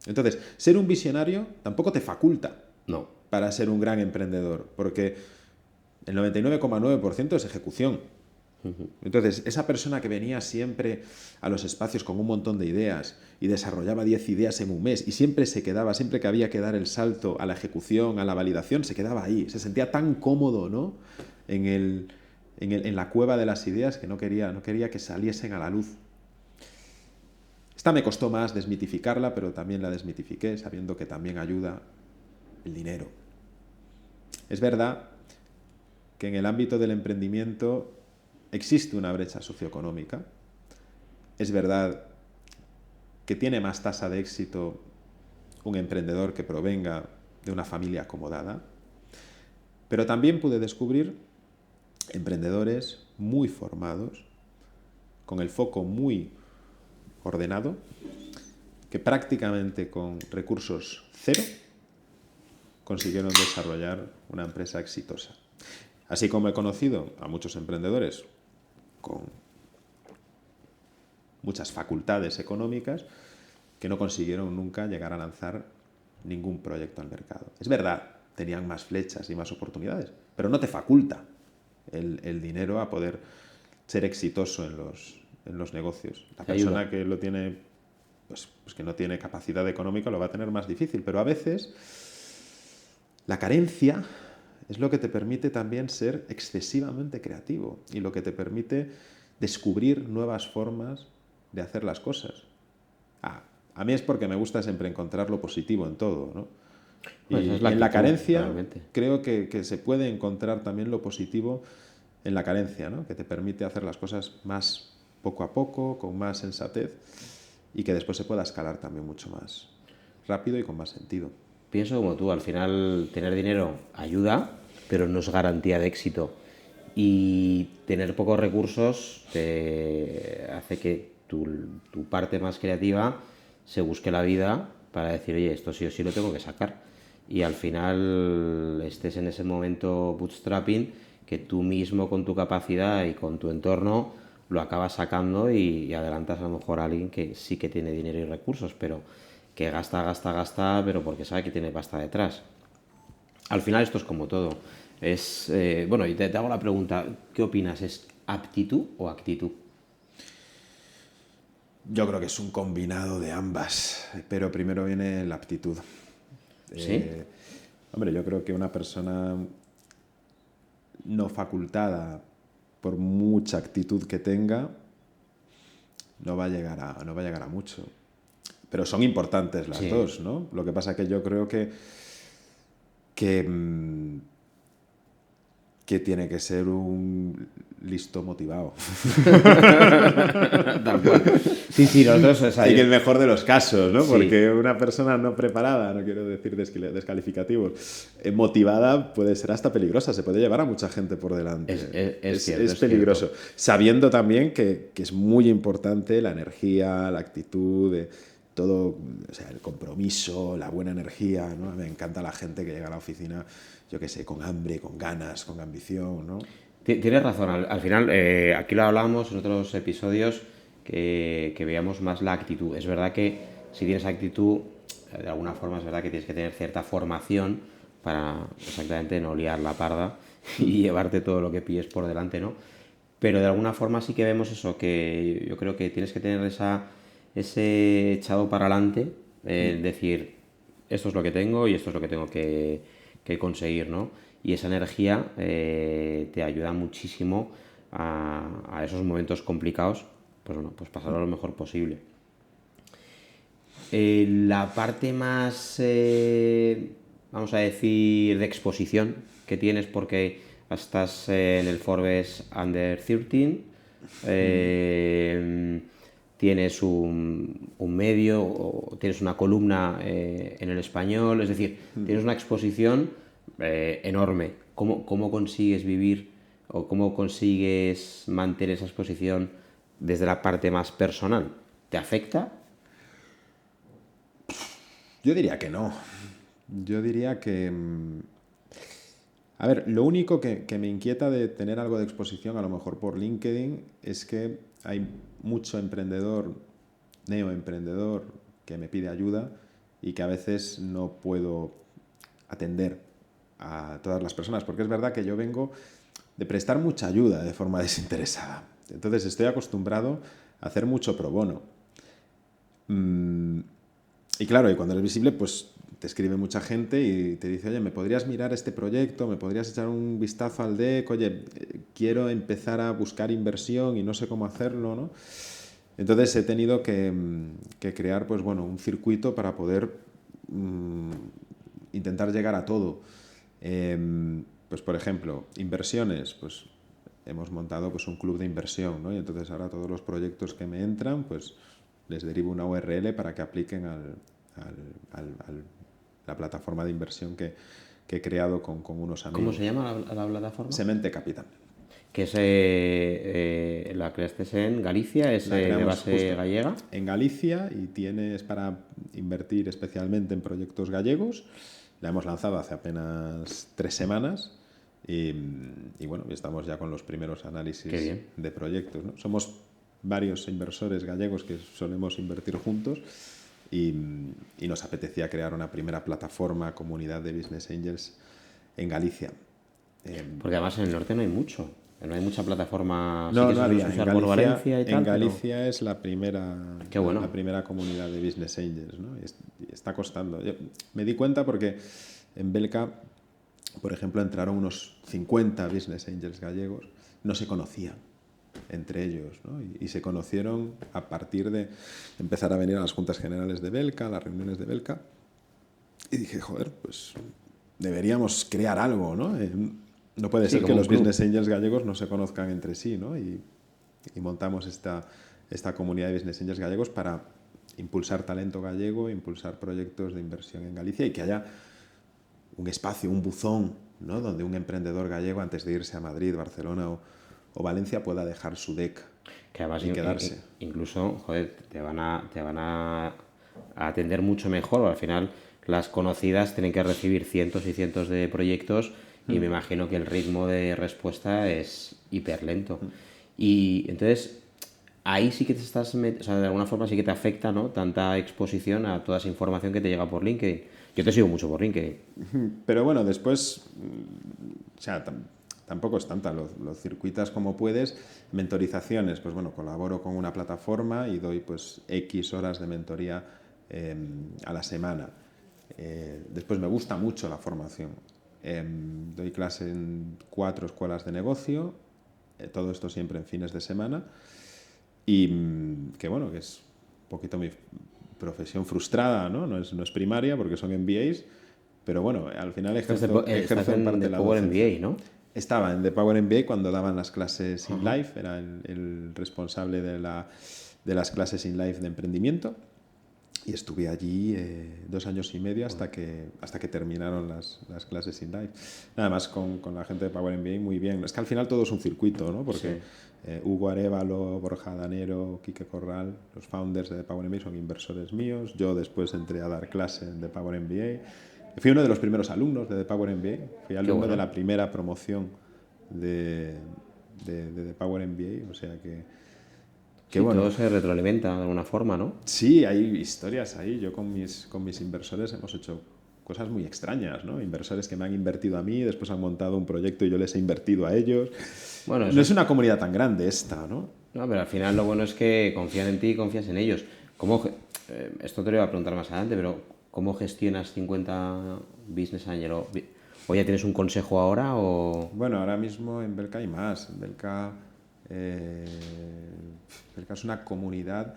Entonces, ser un visionario tampoco te faculta No. para ser un gran emprendedor, porque el 99,9% es ejecución. Entonces, esa persona que venía siempre a los espacios con un montón de ideas y desarrollaba 10 ideas en un mes y siempre se quedaba, siempre que había que dar el salto a la ejecución, a la validación, se quedaba ahí. Se sentía tan cómodo, ¿no? en la cueva de las ideas que no quería que saliesen a la luz. Esta me costó más desmitificarla, pero también la desmitifiqué sabiendo que también ayuda el dinero. Es verdad que en el ámbito del emprendimiento existe una brecha socioeconómica. Es verdad que tiene más tasa de éxito un emprendedor que provenga de una familia acomodada, pero también pude descubrir emprendedores muy formados, con el foco muy ordenado, que prácticamente con recursos cero consiguieron desarrollar una empresa exitosa. Así como he conocido a muchos emprendedores con muchas facultades económicas que no consiguieron nunca llegar a lanzar ningún proyecto al mercado. Es verdad, tenían más flechas y más oportunidades, pero no te faculta el dinero a poder ser exitoso en los negocios. La persona que lo tiene, pues que no tiene capacidad económica lo va a tener más difícil, pero a veces la carencia es lo que te permite también ser excesivamente creativo y lo que te permite descubrir nuevas formas de hacer las cosas. A mí es porque me gusta siempre encontrar lo positivo en todo, ¿no? Pues esa es Y la en la actitud, carencia realmente. creo que se puede encontrar también lo positivo en la carencia, ¿no? Que te permite hacer las cosas más poco a poco, con más sensatez y que después se pueda escalar también mucho más rápido y con más sentido. Pienso como tú, al final tener dinero ayuda, pero no es garantía de éxito. Y tener pocos recursos te hace que tu parte más creativa se busque la vida para decir, oye, esto sí o sí lo tengo que sacar. Y al final estés en ese momento bootstrapping que tú mismo con tu capacidad y con tu entorno lo acabas sacando y adelantas a lo mejor a alguien que sí que tiene dinero y recursos, pero que gasta, pero porque sabe que tiene pasta detrás. Al final esto es como todo. Bueno, y te hago la pregunta, ¿qué opinas? ¿Es aptitud o actitud? Yo creo que es un combinado de ambas, pero primero viene la aptitud. ¿Sí? Hombre, yo creo que una persona no facultada, por mucha actitud que tenga, no va a llegar a mucho. Pero son importantes las Sí. dos, ¿no? Lo que pasa que yo creo que, mm, que tiene que ser un listo motivado. Tal cual. Sí, sí, nosotros, o sea, Y que el mejor de los casos, ¿no? Sí. Porque una persona no preparada, no quiero decir descalificativos, motivada puede ser hasta peligrosa, se puede llevar a mucha gente por delante. Es cierto, es es peligroso. cierto. Sabiendo también que es muy importante la energía, la actitud, todo, o sea, el compromiso, la buena energía, ¿no? Me encanta la gente que llega a la oficina, yo qué sé, con hambre, con ganas, con ambición, ¿no? Tienes razón, al final, aquí lo hablábamos en otros episodios, que veíamos más la actitud. Es verdad que si tienes actitud, de alguna forma es verdad que tienes que tener cierta formación para exactamente no liar la parda y llevarte todo lo que pilles por delante, ¿no? Pero de alguna forma sí que vemos eso, que yo creo que tienes que tener ese echado para adelante, decir, esto es lo que tengo y esto es lo que tengo que conseguir, ¿no? Y esa energía te ayuda muchísimo a esos momentos complicados, pues bueno, pues pasarlo lo mejor posible. La parte más, vamos a decir, de exposición que tienes, porque estás en el Forbes Under 13, tienes un medio, o tienes una columna en el Español, es decir, tienes una exposición enorme. ¿Cómo consigues vivir o cómo consigues mantener esa exposición desde la parte más personal? ¿Te afecta? Yo diría que no. Yo diría que... A ver, lo único que me inquieta de tener algo de exposición, a lo mejor por LinkedIn, es que hay mucho emprendedor, neoemprendedor, que me pide ayuda y que a veces no puedo atender a todas las personas, porque es verdad que yo vengo de prestar mucha ayuda de forma desinteresada. Entonces estoy acostumbrado a hacer mucho pro bono. Y claro, y cuando eres visible, pues te escribe mucha gente y te dice, oye, ¿me podrías mirar este proyecto? ¿Me podrías echar un vistazo al deck? Oye, quiero empezar a buscar inversión y no sé cómo hacerlo, ¿no? Entonces he tenido que crear, pues bueno, un circuito para poder intentar llegar a todo. Pues por ejemplo, inversiones, pues hemos montado pues un club de inversión, ¿no? Y entonces ahora todos los proyectos que me entran, pues les derivo una URL para que apliquen a la plataforma de inversión que he creado con unos ¿Cómo amigos. se llama la plataforma? Semente Capital. Que la creaste en Galicia, es La de creamos base justo gallega. en Galicia y es para invertir especialmente en proyectos gallegos. La hemos lanzado hace apenas 3 semanas y bueno, estamos ya con los primeros Qué análisis bien. de proyectos, ¿no? Somos varios inversores gallegos que solemos invertir juntos y nos apetecía crear una primera plataforma, comunidad de Business Angels en Galicia. Porque además en el norte no hay mucho. No hay mucha plataforma. Sí No, que no se suele había. usar por Valencia y En tal, pero. Galicia es la primera, Qué bueno. la primera comunidad de Business Angels, ¿no? Y está costando. Yo me di cuenta porque en Belka, por ejemplo, entraron unos 50 Business Angels gallegos, no se conocían entre ellos, ¿no? Y se conocieron a partir de empezar a venir a las juntas generales de Belka, a las reuniones de Belka, y dije, joder, pues deberíamos crear algo, ¿no? No puede Sí, ser que como un los club. Business Angels gallegos no se conozcan entre sí, ¿no? Y montamos esta comunidad de Business Angels gallegos para impulsar talento gallego, impulsar proyectos de inversión en Galicia y que haya un espacio, un buzón, ¿no? Donde un emprendedor gallego, antes de irse a Madrid, Barcelona o Valencia, pueda dejar su deck Que además y quedarse. incluso, joder, te van a atender mucho mejor. Al final, las conocidas tienen que recibir cientos y cientos de proyectos y me imagino que el ritmo de respuesta es hiper lento. Y entonces, ahí sí que te o sea, de alguna forma sí que te afecta, ¿no? Tanta exposición a toda esa información que te llega por LinkedIn. Yo te sigo mucho por LinkedIn. Pero bueno, después, o sea, tampoco es tanta, lo circuitas como puedes. Mentorizaciones, pues bueno, colaboro con una plataforma y doy pues X horas de mentoría a la semana. Después me gusta mucho la formación. Doy clase en 4 escuelas de negocio, todo esto siempre en fines de semana, y que bueno, que es un poquito mi profesión frustrada, ¿no? No es primaria porque son MBAs, pero bueno, al final Estás ejerzo en en parte The la Power docencia. MBA, ¿no? Estaba en The Power MBA cuando daban las clases in Ajá. life, era el responsable de las clases in life de emprendimiento, y estuve allí 2 años y medio hasta que terminaron las clases in life. Nada más con la gente de Power MBA muy bien. Es que al final todo es un circuito, ¿no? Porque Sí. Hugo Arévalo, Borja Danero, Quique Corral, los founders de The Power MBA son inversores míos. Yo después entré a dar clase en The Power MBA. Fui uno de los primeros alumnos de The Power MBA. Fui Qué alumno de bueno. la primera promoción de The Power MBA. O sea que Sí, todo bueno. se retroalimenta de alguna forma, ¿no? Sí, hay historias ahí. Yo con mis inversores hemos hecho cosas muy extrañas, ¿no? Inversores que me han invertido a mí, después han montado un proyecto y yo les he invertido a ellos. Bueno, No eso es es. una comunidad tan grande esta, ¿no? No, pero al final lo bueno es que confían en ti y confías en ellos. ¿Cómo, esto te lo iba a preguntar más adelante, pero ¿cómo gestionas 50 Business Angel? ¿O ya tienes un consejo ahora o...? Bueno, ahora mismo en Belka hay más. Eh, Belka es una comunidad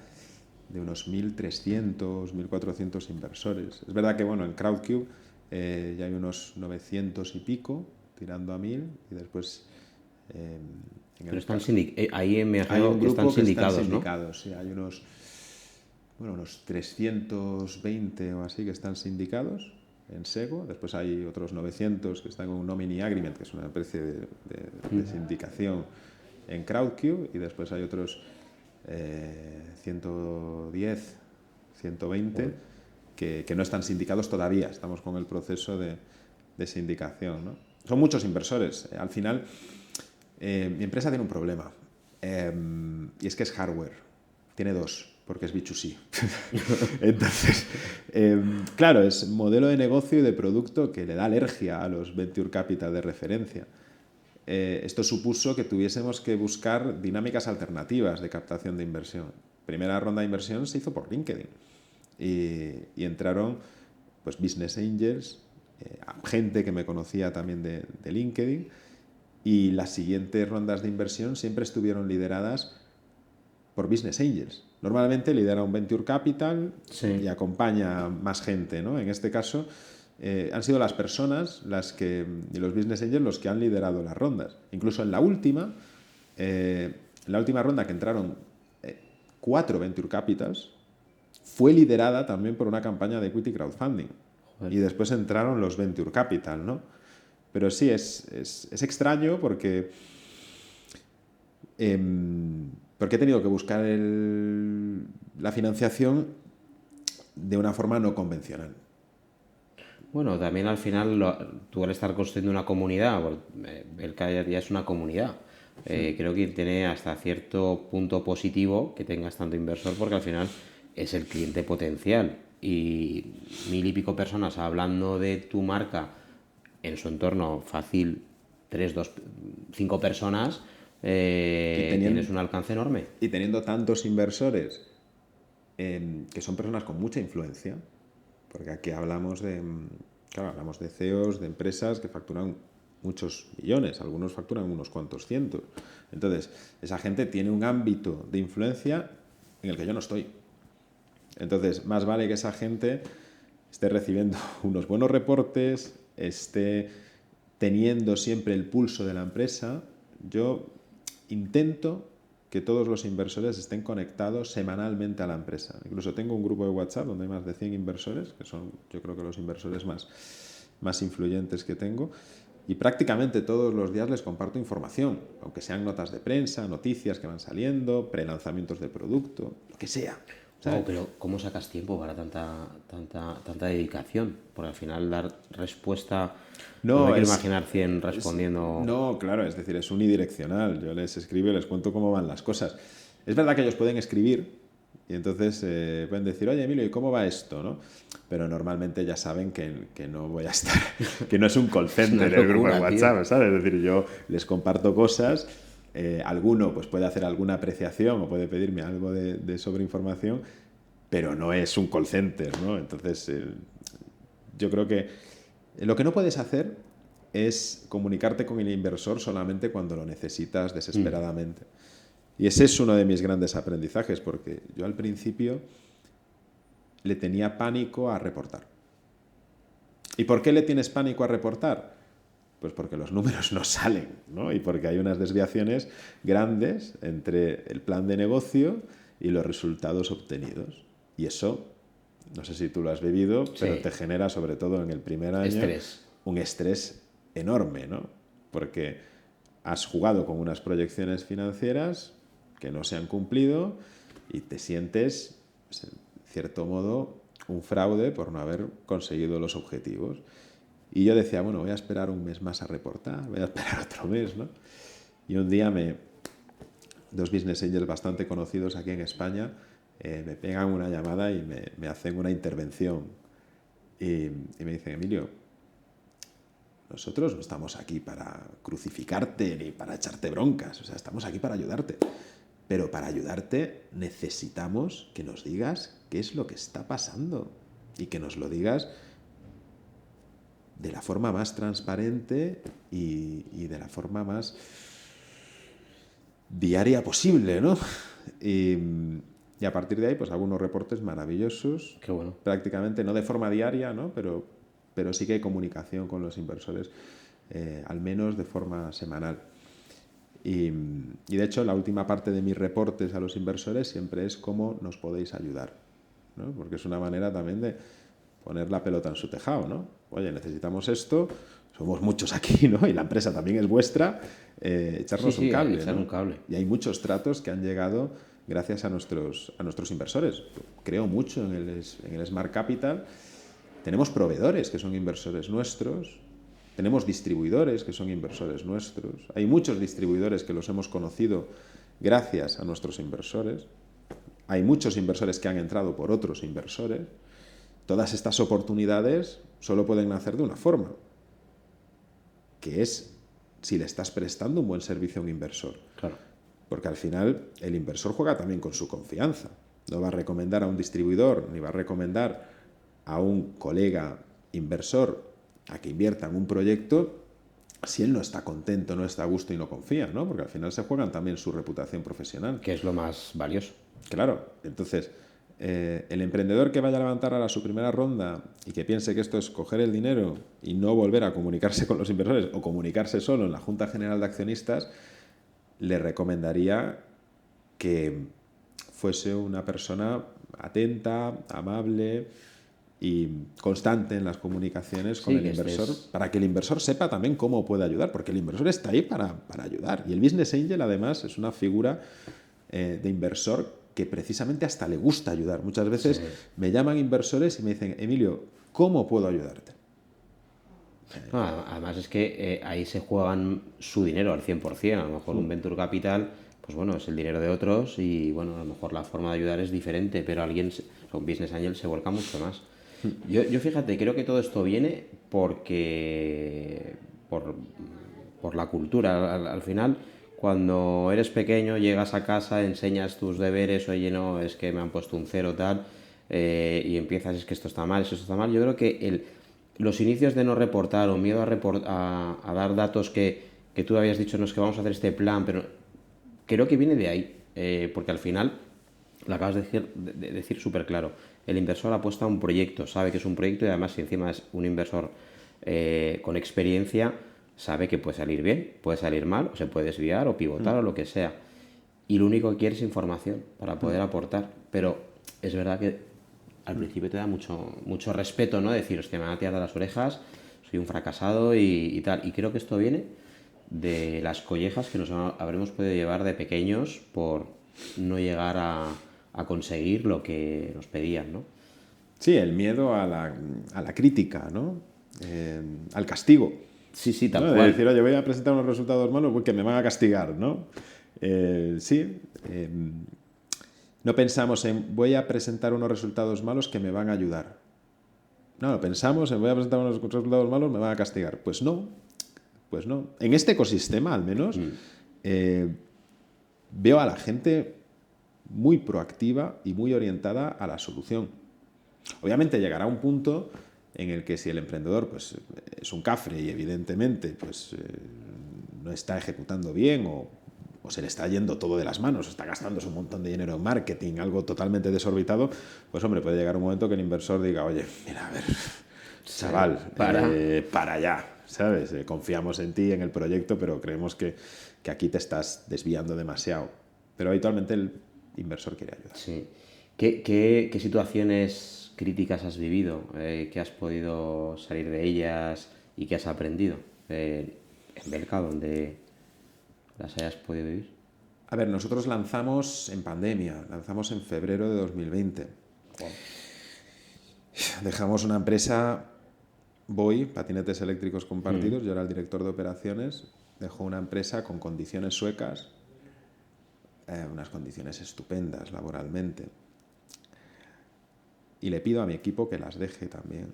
de unos 1.300, 1.400 inversores. Es verdad que bueno, en Crowdcube ya hay unos 900 y pico, tirando a 1.000, y después en Pero el están ahí me hay imagino un que están grupo que están sindicados, ¿no? sindicados, sí, hay unos 320 o así que están sindicados en SEGO, después hay otros 900 que están en un Nominee Agreement, que es una especie de sindicación en Crowdcube, y después hay otros 110, 120 que no están sindicados todavía, estamos con el proceso de sindicación, ¿no? Son muchos inversores. Al final, mi empresa tiene un problema, y es que es hardware. Tiene dos, porque es B2C. Entonces, claro, es modelo de negocio y de producto que le da alergia a los venture capital de referencia. Esto supuso que tuviésemos que buscar dinámicas alternativas de captación de inversión. Primera ronda de inversión se hizo por LinkedIn y entraron pues business angels, gente que me conocía también de LinkedIn, y las siguientes rondas de inversión siempre estuvieron lideradas por business angels. Normalmente lidera un venture capital y Sí. acompaña más gente, ¿no? En este caso han sido las personas y los business angels los que han liderado las rondas. Incluso en la última ronda que entraron 4 venture capitals, fue liderada también por una campaña de equity crowdfunding. Joder. Y después entraron los venture capital, ¿no? Pero sí, es extraño porque he tenido que buscar la financiación de una forma no convencional. Bueno, también al final, tú al estar construyendo una comunidad, el que ya es una comunidad, creo que tiene hasta cierto punto positivo que tengas tanto inversor, porque al final es el cliente potencial. Y 1.000 y pico personas hablando de tu marca en su entorno fácil, 3, 2, 5 personas, Y tienes teniendo, un alcance enorme. y teniendo tantos inversores que son personas con mucha influencia, porque aquí hablamos de CEOs, de empresas que facturan muchos millones, algunos facturan unos cuantos cientos. Entonces, esa gente tiene un ámbito de influencia en el que yo no estoy. Entonces, más vale que esa gente esté recibiendo unos buenos reportes, esté teniendo siempre el pulso de la empresa. Yo intento que todos los inversores estén conectados semanalmente a la empresa. Incluso tengo un grupo de WhatsApp donde hay más de 100 inversores, que son yo creo que los inversores más influyentes que tengo, y prácticamente todos los días les comparto información, aunque sean notas de prensa, noticias que van saliendo, prelanzamientos de producto, lo que sea. Wow, ¿Sabes? pero ¿cómo sacas tiempo para tanta dedicación? Porque al final dar respuesta, no me No, quiero imaginar 100 respondiendo. no, claro, es decir, es unidireccional. Yo les escribo y les cuento cómo van las cosas. Es verdad que ellos pueden escribir, Y entonces pueden decir, oye, Emilio, ¿y cómo va esto? ¿No? Pero normalmente ya saben que no voy a estar, que no es un call center una el grupo de locura, tío. WhatsApp, ¿sabes? Es decir, yo les comparto cosas, alguno pues puede hacer alguna apreciación o puede pedirme algo de sobreinformación, pero no es un call center, ¿no? Entonces, yo creo que lo que no puedes hacer es comunicarte con el inversor solamente cuando lo necesitas desesperadamente. Y ese es uno de mis grandes aprendizajes, porque yo al principio le tenía pánico a reportar. ¿Y por qué le tienes pánico a reportar? Pues porque los números no salen, ¿no? Y porque hay unas desviaciones grandes entre el plan de negocio y los resultados obtenidos. Y eso, no sé si tú lo has vivido, pero Sí. te genera, sobre todo en el primer año, Estrés. un estrés enorme, ¿no? Porque has jugado con unas proyecciones financieras que no se han cumplido y te sientes, pues, en cierto modo, un fraude por no haber conseguido los objetivos. Y yo decía, bueno, voy a esperar un mes más a reportar, voy a esperar otro mes, ¿no? Y un día dos business angels bastante conocidos aquí en España me pegan una llamada y me hacen una intervención. Y me dicen, Emilio, nosotros no estamos aquí para crucificarte ni para echarte broncas, o sea, estamos aquí para ayudarte. Pero para ayudarte necesitamos que nos digas qué es lo que está pasando y que nos lo digas de la forma más transparente y de la forma más diaria posible, ¿no? Y a partir de ahí, pues algunos reportes maravillosos, Qué bueno. prácticamente no de forma diaria, ¿no? Pero sí que hay comunicación con los inversores, al menos de forma semanal. Y de hecho, la última parte de mis reportes a los inversores siempre es cómo nos podéis ayudar, ¿no? Porque es una manera también de poner la pelota en su tejado, ¿no? Oye, necesitamos esto, somos muchos aquí, ¿no? Y la empresa también es vuestra, echarnos un cable, echar ¿no? un cable. Y hay muchos tratos que han llegado gracias a nuestros inversores. Creo mucho en el Smart Capital. Tenemos proveedores que son inversores nuestros, tenemos distribuidores que son inversores nuestros. Hay muchos distribuidores que los hemos conocido gracias a nuestros inversores. Hay muchos inversores que han entrado por otros inversores. Todas estas oportunidades solo pueden nacer de una forma, que es si le estás prestando un buen servicio a un inversor. Claro. Porque al final el inversor juega también con su confianza. No va a recomendar a un distribuidor ni va a recomendar a un colega inversor a que invierta en un proyecto si él no está contento, no está a gusto y no confía, ¿no? Porque al final se juegan también su reputación profesional. Que es lo más valioso. Claro, entonces el emprendedor que vaya a levantar ahora su primera ronda y que piense que esto es coger el dinero y no volver a comunicarse con los inversores o comunicarse solo en la Junta General de Accionistas, le recomendaría que fuese una persona atenta, amable y constante en las comunicaciones con el inversor, para que el inversor sepa también cómo puede ayudar, porque el inversor está ahí para ayudar. Y el Business Angel, además, es una figura de inversor que precisamente hasta le gusta ayudar. Muchas veces me llaman inversores y me dicen, Emilio, ¿cómo puedo ayudarte? No, además es que ahí se juegan su dinero al 100%. A lo mejor un Venture Capital, pues bueno, es el dinero de otros y bueno, a lo mejor la forma de ayudar es diferente, pero un Business Angel se vuelca mucho más. Yo fíjate, creo que todo esto viene porque por la cultura. Al final, cuando eres pequeño, llegas a casa, enseñas tus deberes, oye, no, es que me han puesto un cero, tal, y empiezas, es que esto está mal, esto está mal. Yo creo que los inicios de no reportar o miedo a dar datos que tú habías dicho, no es que vamos a hacer este plan, pero creo que viene de ahí, porque al final, lo acabas de decir súper claro, el inversor apuesta a un proyecto, sabe que es un proyecto y además si encima es un inversor con experiencia, sabe que puede salir bien, puede salir mal, o se puede desviar o pivotar o lo que sea. Y lo único que quiere es información para poder aportar. Pero es verdad que al principio te da mucho respeto, ¿no? Decir, hostia, me van a tirar de las orejas, soy un fracasado y tal. Y creo que esto viene de las collejas que nos habremos podido llevar de pequeños por no llegar a conseguir lo que nos pedían, ¿no? Sí, el miedo a la crítica, ¿no? Al castigo. Sí, tal ¿No? De cual. decir, oye, voy a presentar unos resultados malos porque me van a castigar, ¿no? Sí. No pensamos en voy a presentar unos resultados malos que me van a ayudar. No, pensamos en voy a presentar unos resultados malos, me van a castigar. Pues no, pues no. En este ecosistema, al menos, veo a la gente muy proactiva y muy orientada a la solución. Obviamente llegará un punto en el que si el emprendedor pues, es un cafre y evidentemente pues, no está ejecutando bien o se le está yendo todo de las manos, está gastándose un montón de dinero en marketing, algo totalmente desorbitado, pues hombre, puede llegar un momento que el inversor diga, oye, mira, a ver, chaval, para allá, ¿sabes? Confiamos en ti, en el proyecto, pero creemos que aquí te estás desviando demasiado. Pero habitualmente el inversor quiere ayudar. Sí. ¿Qué situaciones críticas has vivido? ¿Qué has podido salir de ellas y qué has aprendido en Belka, donde las hayas podido vivir? A ver, nosotros lanzamos en pandemia, lanzamos en febrero de 2020. Wow. Dejamos una empresa, Voy, patinetes eléctricos compartidos, yo era el director de operaciones, dejó una empresa con condiciones suecas, unas condiciones estupendas laboralmente. Y le pido a mi equipo que las deje también,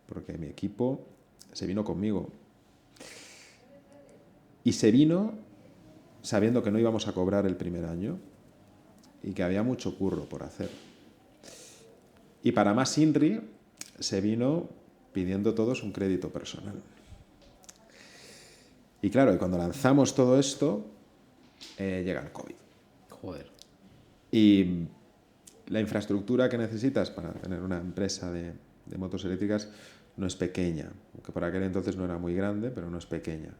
porque mi equipo se vino conmigo. Y se vino sabiendo que no íbamos a cobrar el primer año y que había mucho curro por hacer. Y para más INRI, se vino pidiendo todos un crédito personal. Y claro, y cuando lanzamos todo esto, llega el COVID. Joder. Y la infraestructura que necesitas para tener una empresa de motos eléctricas no es pequeña, aunque por aquel entonces no era muy grande, pero no es pequeña.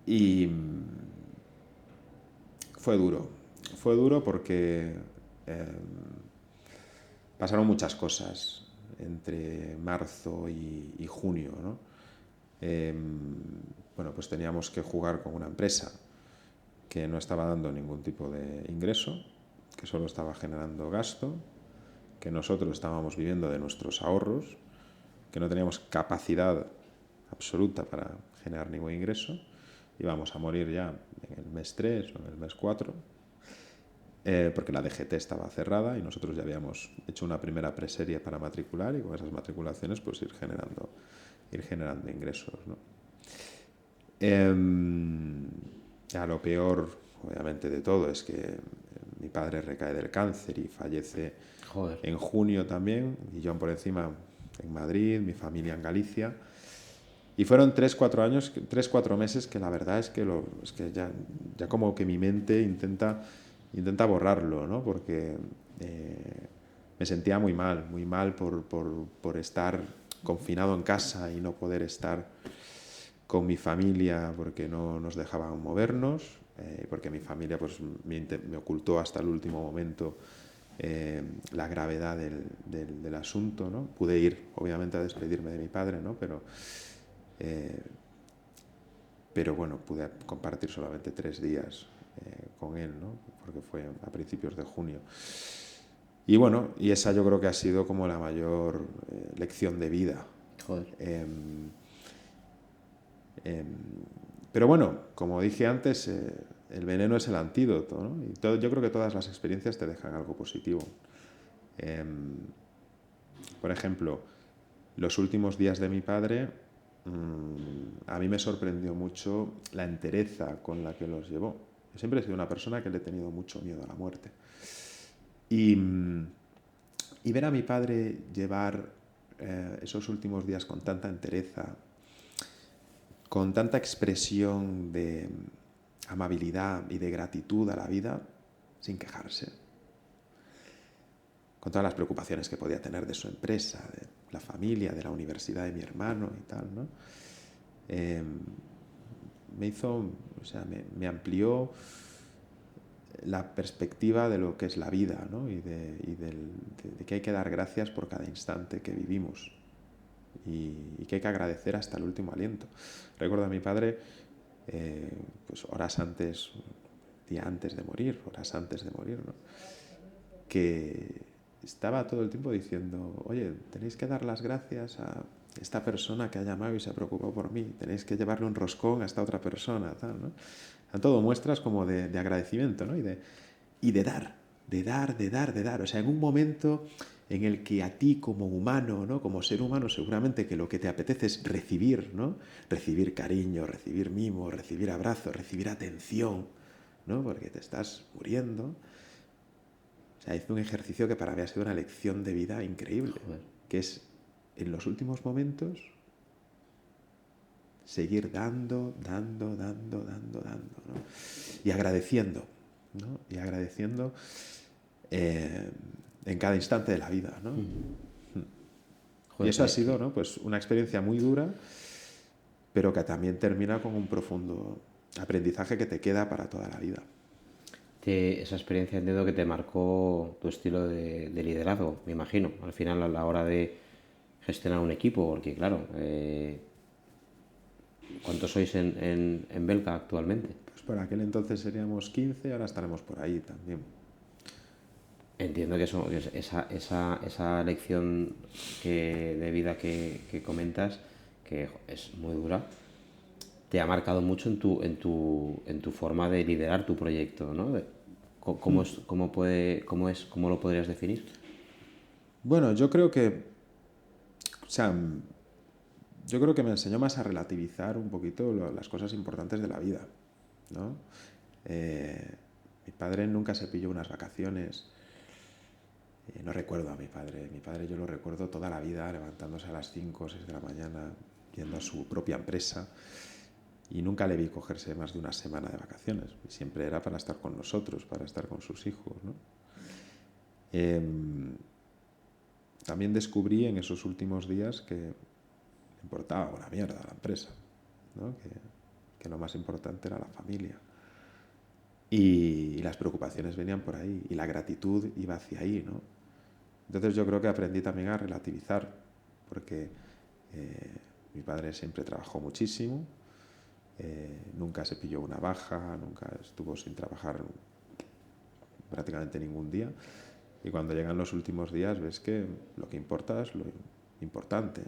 Y fue duro porque pasaron muchas cosas entre marzo y junio, ¿no? Bueno, pues teníamos que jugar con una empresa que no estaba dando ningún tipo de ingreso, que solo estaba generando gasto, que nosotros estábamos viviendo de nuestros ahorros, que no teníamos capacidad absoluta para generar ningún ingreso, íbamos a morir ya en el mes 3 o en el mes 4, porque la DGT estaba cerrada y nosotros ya habíamos hecho una primera preserie para matricular y con esas matriculaciones pues ir generando ingresos, ¿no? Ya lo peor, obviamente, de todo es que mi padre recae del cáncer y fallece. Joder. En junio también, y yo por encima en Madrid, mi familia en Galicia. Y fueron 3-4 meses que la verdad es que, ya como que mi mente intenta borrarlo, ¿no? Porque me sentía muy mal por estar confinado en casa y no poder estar con mi familia porque no nos dejaban movernos, porque mi familia pues, me ocultó hasta el último momento la gravedad del asunto, ¿no? Pude ir, obviamente, a despedirme de mi padre, ¿no? Pero bueno, pude compartir solamente 3 días con él, ¿no? Porque fue a principios de junio. Y bueno, y esa yo creo que ha sido como la mayor lección de vida. Joder. Pero bueno, como dije antes, el veneno es el antídoto, ¿no? Y yo creo que todas las experiencias te dejan algo positivo. Por ejemplo, los últimos días de mi padre, a mí me sorprendió mucho la entereza con la que los llevó. Yo siempre he sido una persona que le he tenido mucho miedo a la muerte. Y ver a mi padre llevar esos últimos días con tanta entereza, con tanta expresión de amabilidad y de gratitud a la vida, sin quejarse, con todas las preocupaciones que podía tener de su empresa, de la familia, de la universidad de mi hermano y tal, ¿no? Me amplió la perspectiva de lo que es la vida, ¿no? y de que hay que dar gracias por cada instante que vivimos y que hay que agradecer hasta el último aliento. Recuerdo a mi padre, pues horas antes, día antes de morir, ¿no? Que estaba todo el tiempo diciendo, oye, tenéis que dar las gracias a esta persona que ha llamado y se preocupó por mí, tenéis que llevarle un roscón a esta otra persona, tal, ¿no? A todo muestras como de agradecimiento, ¿no? y de dar, de dar, de dar, de dar. O sea, en un momento en el que a ti como humano, ¿no? Como ser humano, seguramente que lo que te apetece es recibir, ¿no? Recibir cariño, recibir mimo, recibir abrazos, recibir atención, ¿no? Porque te estás muriendo. O sea, hice un ejercicio que para mí ha sido una lección de vida increíble, Joder. que es en los últimos momentos seguir dando, dando, dando, dando, dando, ¿no? Y agradeciendo, ¿no? Y agradeciendo en cada instante de la vida, ¿no? Y Joder, eso ha sido, ¿no? Pues una experiencia muy dura, pero que también termina con un profundo aprendizaje que te queda para toda la vida. Esa experiencia entiendo que te marcó tu estilo de liderazgo, me imagino, al final a la hora de gestionar un equipo, porque claro, ¿cuántos sois en Belka actualmente? Pues por aquel entonces seríamos 15, ahora estaremos por ahí también. Entiendo que, esa lección de vida que comentas, que es muy dura, te ha marcado mucho en tu forma de liderar tu proyecto, ¿no? ¿Cómo lo podrías definir? Bueno, yo creo que, o sea, yo creo que me enseñó más a relativizar un poquito las cosas importantes de la vida, ¿no? Eh, Mi padre nunca se pilló unas vacaciones. No recuerdo a mi padre. Mi padre yo lo recuerdo toda la vida levantándose a las 5 o 6 de la mañana, yendo a su propia empresa. Y nunca le vi cogerse más de una semana de vacaciones. Siempre era para estar con nosotros, para estar con sus hijos, ¿no? También descubrí en esos últimos días que me importaba una mierda la empresa, ¿no? Que lo más importante era la familia. Y las preocupaciones venían por ahí, y la gratitud iba hacia ahí, ¿no? Entonces yo creo que aprendí también a relativizar, porque mi padre siempre trabajó muchísimo, nunca se pilló una baja, nunca estuvo sin trabajar prácticamente ningún día. Y cuando llegan los últimos días ves que lo que importa es lo importante.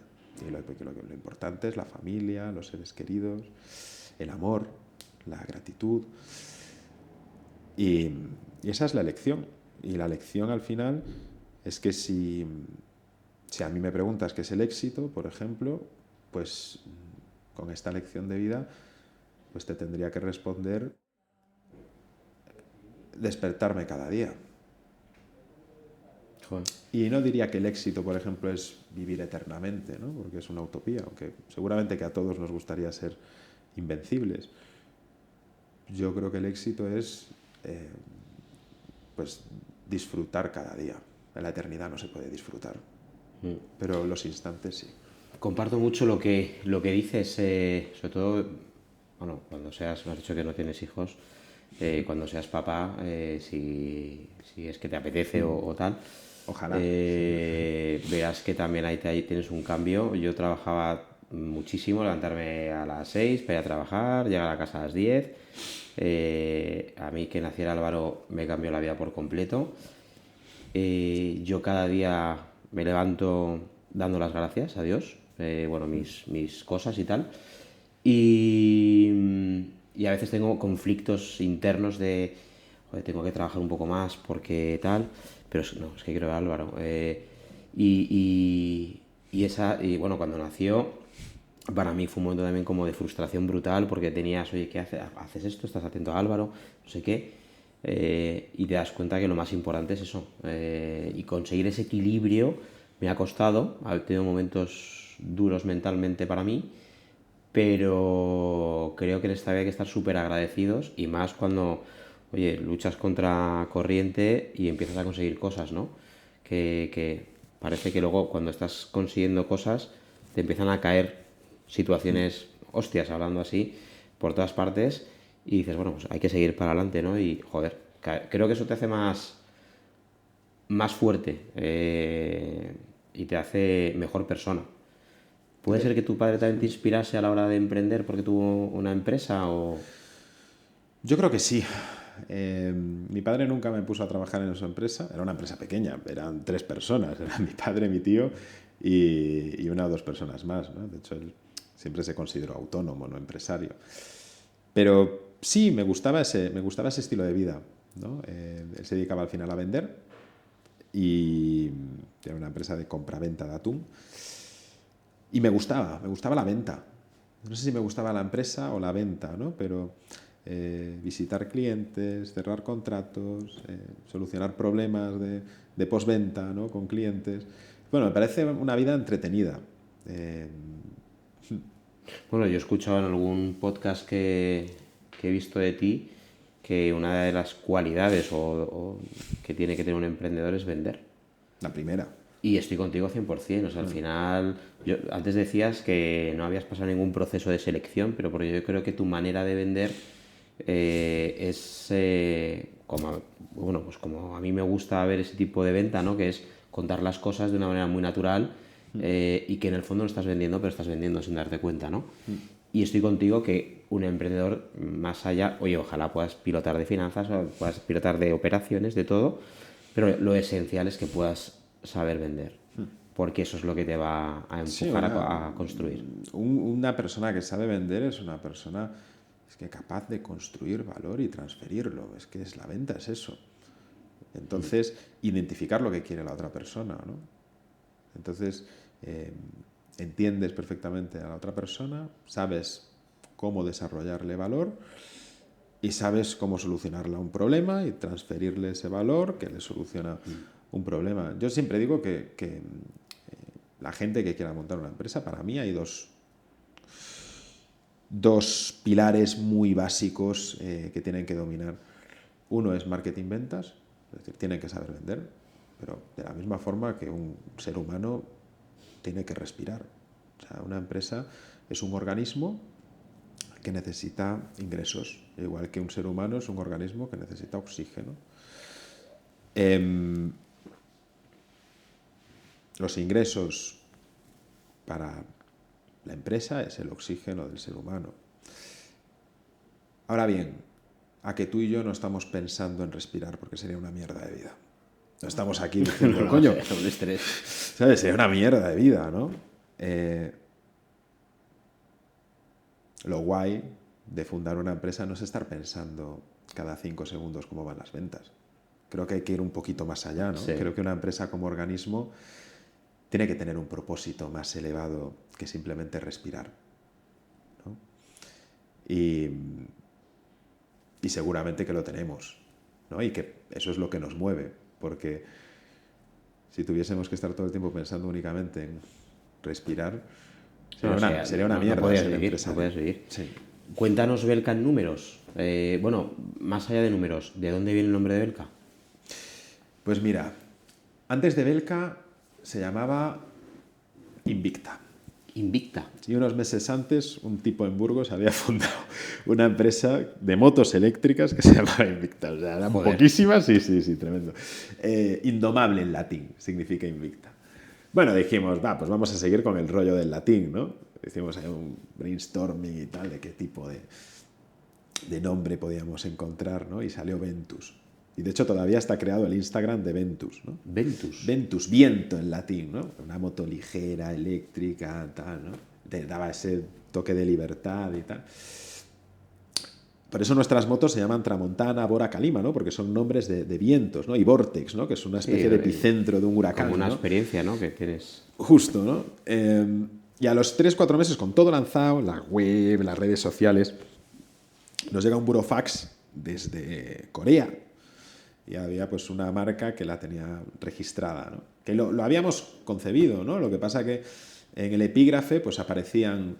Y lo importante es la familia, los seres queridos, el amor, la gratitud. Y esa es la lección. Y la lección al final es que si a mí me preguntas qué es el éxito, por ejemplo, pues con esta lección de vida, pues te tendría que responder despertarme cada día. Joder. Y no diría que el éxito, por ejemplo, es vivir eternamente, ¿no? Porque es una utopía, aunque seguramente que a todos nos gustaría ser invencibles. Yo creo que el éxito es pues disfrutar cada día. En la eternidad no se puede disfrutar, pero los instantes sí. Comparto mucho lo que dices, sobre todo, bueno, cuando seas, me has dicho que no tienes hijos, cuando seas papá, si es que te apetece o tal, Ojalá. verás que también ahí tienes un cambio. Yo trabajaba muchísimo, levantarme a las 6 para ir a trabajar, llegar a casa a las 10. A mí que naciera Álvaro me cambió la vida por completo. Yo cada día me levanto dando las gracias a Dios, bueno, mis cosas y tal. Y a veces tengo conflictos internos de, joder, tengo que trabajar un poco más porque tal, pero no, es que quiero ver a Álvaro. Y bueno, cuando nació, para mí fue un momento también como de frustración brutal porque tenías, oye, ¿qué haces? ¿Haces esto? ¿Estás atento a Álvaro? No sé qué. Y te das cuenta que lo más importante es eso. Y conseguir ese equilibrio me ha costado. He tenido momentos duros mentalmente para mí, pero creo que en esta vida hay que estar súper agradecidos y más cuando, oye, luchas contra corriente y empiezas a conseguir cosas, ¿no? Que parece que luego cuando estás consiguiendo cosas te empiezan a caer situaciones hostias, hablando así, por todas partes y dices, bueno, pues hay que seguir para adelante, ¿no? Y, joder, creo que eso te hace más fuerte y te hace mejor persona. ¿Puede ser que tu padre también te inspirase a la hora de emprender porque tuvo una empresa o...? Yo creo que sí. Mi padre nunca me puso a trabajar en su empresa. Era una empresa pequeña, eran 3 personas. Era mi padre, mi tío y una o 2 personas más, ¿no? De hecho, él siempre se consideró autónomo, no empresario. Pero sí, me gustaba ese estilo de vida. ¿no? Él se dedicaba al final a vender y era una empresa de compra-venta de atún. Y me gustaba la venta. No sé si me gustaba la empresa o la venta, ¿no? Pero visitar clientes, cerrar contratos, solucionar problemas de postventa, ¿no? Con clientes. Bueno, me parece una vida entretenida. Bueno, yo he escuchado en algún podcast que he visto de ti que una de las cualidades que tiene que tener un emprendedor es vender. La primera. Y estoy contigo 100%. O sea, al final, antes decías que no habías pasado ningún proceso de selección, pero porque yo creo que tu manera de vender es como, bueno, pues como a mí me gusta ver ese tipo de venta, ¿no? Que es contar las cosas de una manera muy natural y que en el fondo no estás vendiendo, pero estás vendiendo sin darte cuenta, ¿no? Y estoy contigo que un emprendedor, más allá, oye, ojalá puedas pilotar de finanzas, o puedas pilotar de operaciones, de todo, pero lo esencial es que puedas saber vender, porque eso es lo que te va a Sí, empujar a construir. una persona que sabe vender es una persona capaz de construir valor y transferirlo. Es que es la venta, es eso. Entonces, identificar lo que quiere la otra persona, ¿no? Entonces, entiendes perfectamente a la otra persona, sabes cómo desarrollarle valor y sabes cómo solucionarle un problema y transferirle ese valor que le soluciona un problema. Yo siempre digo que la gente que quiera montar una empresa, para mí hay dos pilares muy básicos que tienen que dominar. Uno es marketing-ventas, es decir, tienen que saber vender, pero de la misma forma que un ser humano tiene que respirar. O sea, una empresa es un organismo que necesita ingresos, igual que un ser humano es un organismo que necesita oxígeno. Los ingresos para la empresa es el oxígeno del ser humano. Ahora bien, a que tú y yo no estamos pensando en respirar porque sería una mierda de vida. No estamos aquí diciendo, No, coño, un estrés. ¿sabes? Sería una mierda de vida, ¿no? Lo guay de fundar una empresa no es estar pensando cada 5 segundos cómo van las ventas. Creo que hay que ir un poquito más allá, ¿no? Sí. Creo que una empresa como organismo tiene que tener un propósito más elevado que simplemente respirar, ¿no? Y seguramente que lo tenemos, ¿no? Y que eso es lo que nos mueve, porque si tuviésemos que estar todo el tiempo pensando únicamente en respirar, sería una mierda. No podías ser vivir, empresario. no podías vivir. Sí. Cuéntanos, Belka, en números. Bueno, más allá de números, ¿de dónde viene el nombre de Belka? Pues mira, antes de Belka se llamaba Invicta. Invicta. Y unos meses antes, un tipo en Burgos había fundado una empresa de motos eléctricas que se llamaba Invicta. O sea, eran poquísimas, sí, tremendo. Indomable en latín significa Invicta. Bueno, dijimos, pues vamos a seguir con el rollo del latín, ¿no? Hicimos ahí un brainstorming y tal de qué tipo de nombre podíamos encontrar, ¿no? Y salió Ventus. Y de hecho todavía está creado el Instagram de Ventus, ¿no? Ventus. Ventus, viento en latín, ¿no? Una moto ligera, eléctrica, tal, ¿no? Te daba ese toque de libertad y tal. Por eso nuestras motos se llaman Tramontana, Bora, Calima, ¿no? Porque son nombres de vientos, ¿no? Y Vortex, ¿no? Que es una especie de epicentro de un huracán, como una ¿no? experiencia, ¿no? Que tienes. Justo, ¿no? Y a los 3-4 meses, con todo lanzado, la web, las redes sociales, nos llega un burofax desde Corea. Y había pues una marca que la tenía registrada, ¿no? Que lo habíamos concebido, ¿no? Lo que pasa que en el epígrafe pues aparecían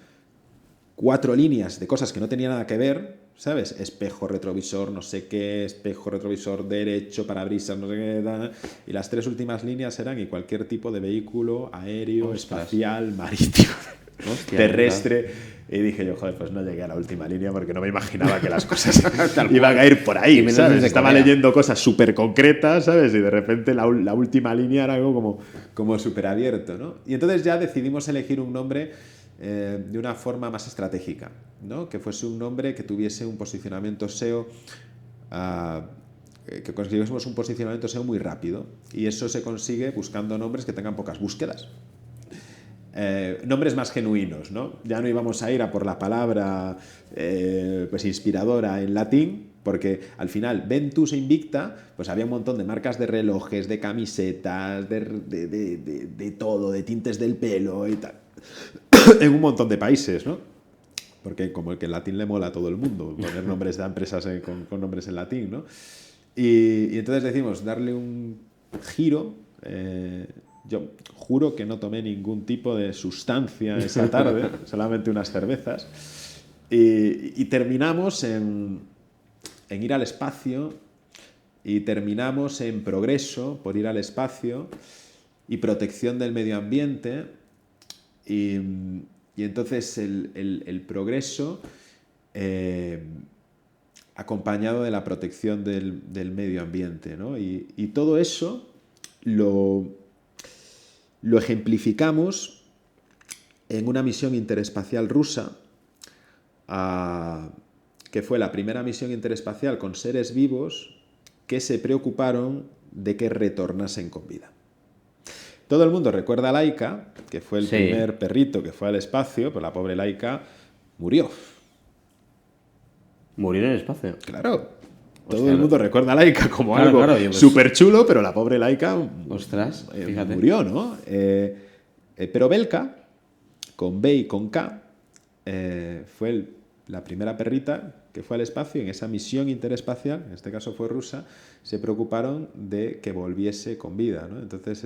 4 líneas de cosas que no tenían nada que ver, ¿sabes? Espejo, retrovisor, no sé qué, espejo, retrovisor derecho, parabrisas, no sé qué, y las 3 últimas líneas eran y cualquier tipo de vehículo aéreo, espacial, marítimo, terrestre. Claro. Y dije yo, joder, pues no llegué a la última línea porque no me imaginaba que las cosas iban a ir por ahí, ¿sabes? Estaba leyendo cosas súper concretas, ¿sabes? Y de repente la última línea era algo como súper abierto, ¿no? Y entonces ya decidimos elegir un nombre de una forma más estratégica, ¿no? Que fuese un nombre que tuviese un posicionamiento SEO, que consiguiésemos un posicionamiento SEO muy rápido. Y eso se consigue buscando nombres que tengan pocas búsquedas. Nombres más genuinos, ¿no? Ya no íbamos a ir a por la palabra pues inspiradora en latín, Porque al final, Ventus e Invicta, pues había un montón de marcas de relojes, de camisetas, de todo, de tintes del pelo y tal, en un montón de países, ¿no? Porque como el que en latín le mola a todo el mundo, poner nombres de empresas con nombres en latín, ¿no? Y entonces decimos, darle un giro. Yo juro que no tomé ningún tipo de sustancia esa tarde, solamente unas cervezas. Y terminamos en ir al espacio y terminamos en progreso por ir al espacio y protección del medio ambiente y entonces el progreso acompañado de la protección del medio ambiente, ¿no? Y todo eso lo ejemplificamos en una misión interespacial rusa que fue la primera misión interespacial con seres vivos que se preocuparon de que retornasen con vida. Todo el mundo recuerda a Laika, que fue el primer perrito que fue al espacio, pero la pobre Laika murió. ¿Murió en el espacio? Claro. Todo el mundo recuerda a Laika como algo súper chulo, pero la pobre Laika murió, ¿no? Pero Belka, con B y con K, fue la primera perrita que fue al espacio. En esa misión interespacial, en este caso fue rusa, se preocuparon de que volviese con vida, ¿no? Entonces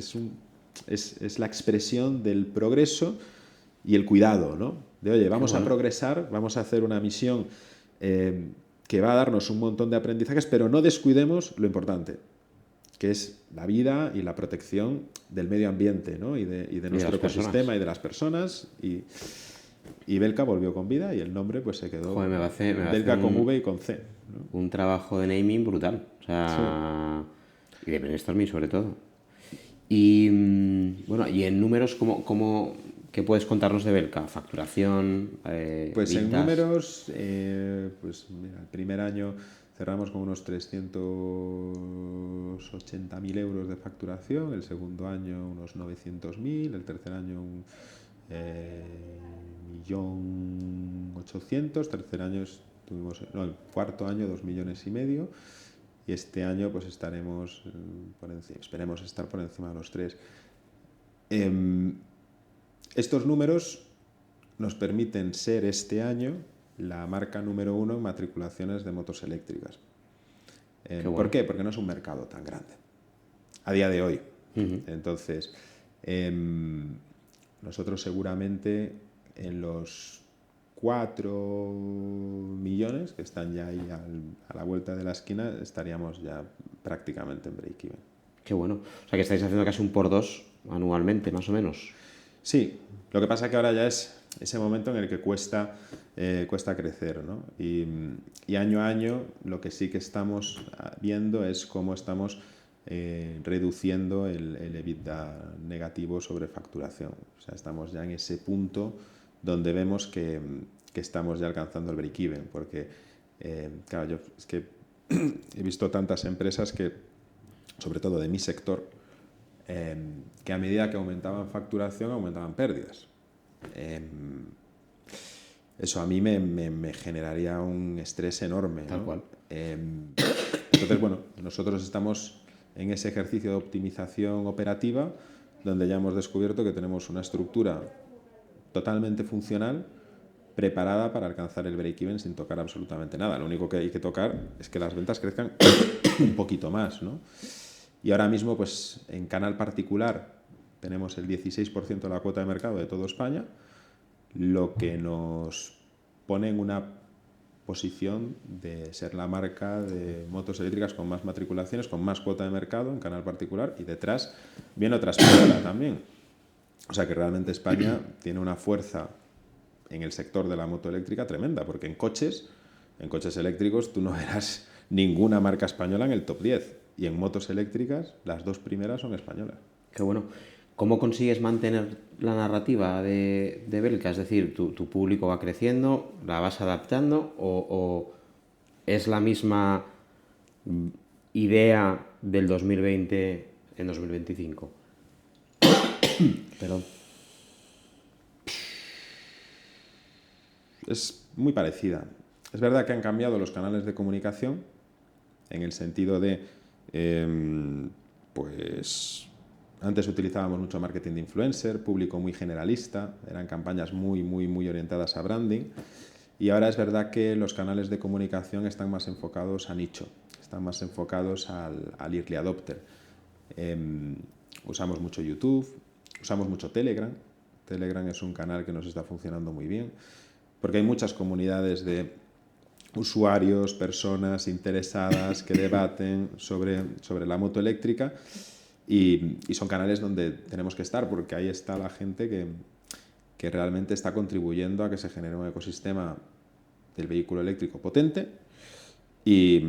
es la expresión del progreso y el cuidado, ¿no? De, oye, vamos a progresar, vamos a hacer una misión que va a darnos un montón de aprendizajes, pero no descuidemos lo importante, que es la vida y la protección del medio ambiente, ¿no? y de nuestro ecosistema y de las personas. Y Belka volvió con vida y el nombre pues se quedó Belka con V y con C, ¿no? Un trabajo de naming brutal. O sea, y de brainstorming sobre todo. Y bueno, y en números, ¿qué puedes contarnos de Belka? Facturación, pues ventas. En números, pues mira, el primer año cerramos con unos 380.000 euros de facturación, el segundo año unos 900.000, el tercer año un 1.800.000, el cuarto año 2,5 millones, y este año pues estaremos esperemos estar por encima de los 3. Estos números nos permiten ser este año la marca número 1 en matriculaciones de motos eléctricas. ¿Por qué? Porque no es un mercado tan grande a día de hoy. Entonces, nosotros seguramente en los 4 millones que están ya ahí a la vuelta de la esquina estaríamos ya prácticamente en break-even. Qué bueno. O sea que estáis haciendo casi un por 2 anualmente, más o menos. Sí, lo que pasa es que ahora ya es ese momento en el que cuesta crecer, ¿no? Y año a año lo que sí que estamos viendo es cómo estamos reduciendo el EBITDA negativo sobre facturación. O sea, estamos ya en ese punto donde vemos que estamos ya alcanzando el break-even, porque, claro, yo es que he visto tantas empresas que, sobre todo de mi sector, que a medida que aumentaban facturación, aumentaban pérdidas. Eso a mí me generaría un estrés enorme, ¿no? Tal cual. Entonces, bueno, nosotros estamos en ese ejercicio de optimización operativa, donde ya hemos descubierto que tenemos una estructura totalmente funcional, preparada para alcanzar el break-even sin tocar absolutamente nada. Lo único que hay que tocar es que las ventas crezcan un poquito más, ¿no? Y ahora mismo, pues en canal particular tenemos el 16% de la cuota de mercado de toda España, lo que nos pone en una posición de ser la marca de motos eléctricas con más matriculaciones, con más cuota de mercado en canal particular, y detrás viene otra española también. O sea que realmente España tiene una fuerza en el sector de la moto eléctrica tremenda, porque en coches eléctricos tú no verás ninguna marca española en el top 10, y en motos eléctricas las 2 primeras son españolas. Qué bueno. ¿Cómo consigues mantener la narrativa de Belka? Es decir, ¿tu público va creciendo, la vas adaptando o es la misma idea del 2020 en 2025? Perdón. Es muy parecida. Es verdad que han cambiado los canales de comunicación en el sentido de, pues, antes utilizábamos mucho marketing de influencer, público muy generalista, eran campañas muy orientadas a branding, y ahora es verdad que los canales de comunicación están más enfocados a nicho, están más enfocados al early adopter. Usamos mucho YouTube, usamos mucho Telegram. Telegram es un canal que nos está funcionando muy bien, porque hay muchas comunidades de usuarios, personas interesadas que debaten sobre la moto eléctrica, y son canales donde tenemos que estar, porque ahí está la gente que realmente está contribuyendo a que se genere un ecosistema del vehículo eléctrico potente, y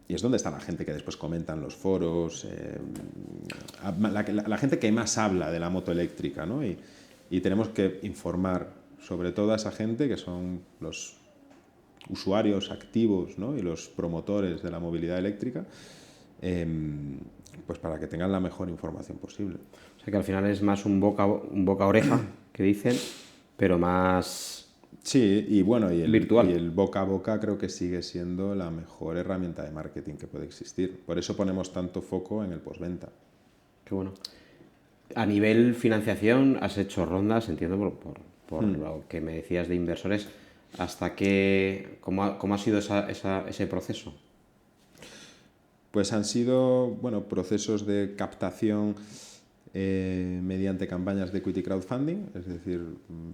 es donde está la gente que después comenta en los foros, la gente que más habla de la moto eléctrica, ¿no? Y tenemos que informar sobre todo a esa gente que son los usuarios activos, ¿no? Y los promotores de la movilidad eléctrica, pues para que tengan la mejor información posible. O sea que al final es más un boca a oreja, que dicen, pero más... Sí, y bueno, virtual. Y el boca a boca creo que sigue siendo la mejor herramienta de marketing que puede existir. Por eso ponemos tanto foco en el postventa. Qué bueno. A nivel financiación, has hecho rondas, entiendo, por lo que me decías de inversores. ¿Cómo ha sido ese proceso? Pues han sido, bueno, procesos de captación mediante campañas de equity crowdfunding, es decir,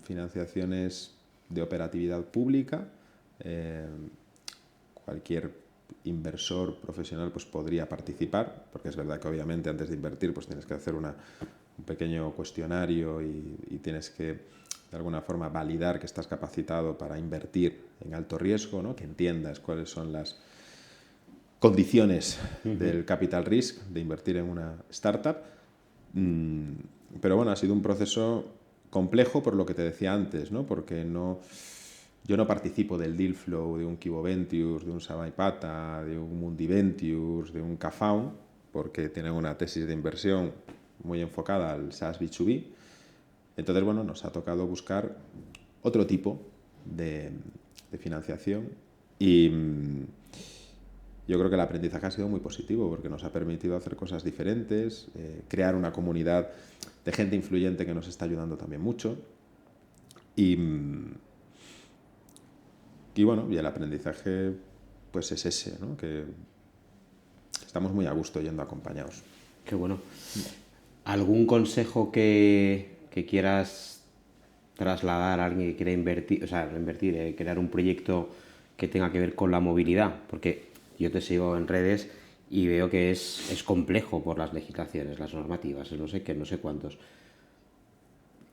financiaciones de operatividad pública. Cualquier inversor profesional pues podría participar, porque es verdad que obviamente antes de invertir pues tienes que hacer un pequeño cuestionario y tienes que de alguna forma validar que estás capacitado para invertir en alto riesgo, ¿no? Que entiendas cuáles son las condiciones del capital risk de invertir en una startup. Pero bueno, ha sido un proceso complejo por lo que te decía antes, ¿no? Porque yo no participo del deal flow de un Kibo Ventures, de un Savaipata, de un Mundi Ventures, de un Cafound, porque tienen una tesis de inversión muy enfocada al SaaS B2B. Entonces, bueno, nos ha tocado buscar otro tipo de financiación, y yo creo que el aprendizaje ha sido muy positivo porque nos ha permitido hacer cosas diferentes, crear una comunidad de gente influyente que nos está ayudando también mucho, y bueno, y el aprendizaje pues es ese, ¿no? Que estamos muy a gusto yendo acompañados. Qué bueno. ¿Algún consejo que quieras trasladar a alguien que quiera invertir, crear un proyecto que tenga que ver con la movilidad? Porque yo te sigo en redes y veo que es complejo por las legislaciones, las normativas, no sé qué, no sé cuántos.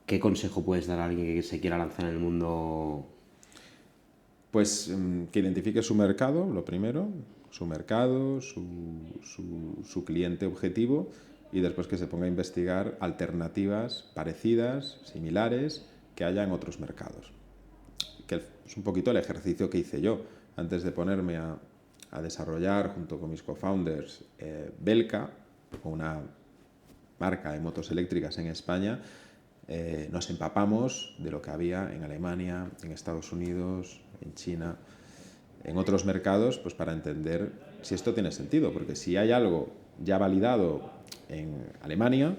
¿Qué consejo puedes dar a alguien que se quiera lanzar en el mundo? Pues que identifique su mercado, lo primero, su mercado, su cliente objetivo, y después que se ponga a investigar alternativas parecidas, similares, que haya en otros mercados. Que es un poquito el ejercicio que hice yo antes de ponerme a desarrollar junto con mis co-founders Belka, una marca de motos eléctricas en España. Nos empapamos de lo que había en Alemania, en Estados Unidos, en China, en otros mercados, pues para entender si esto tiene sentido, porque si hay algo ya validado en Alemania,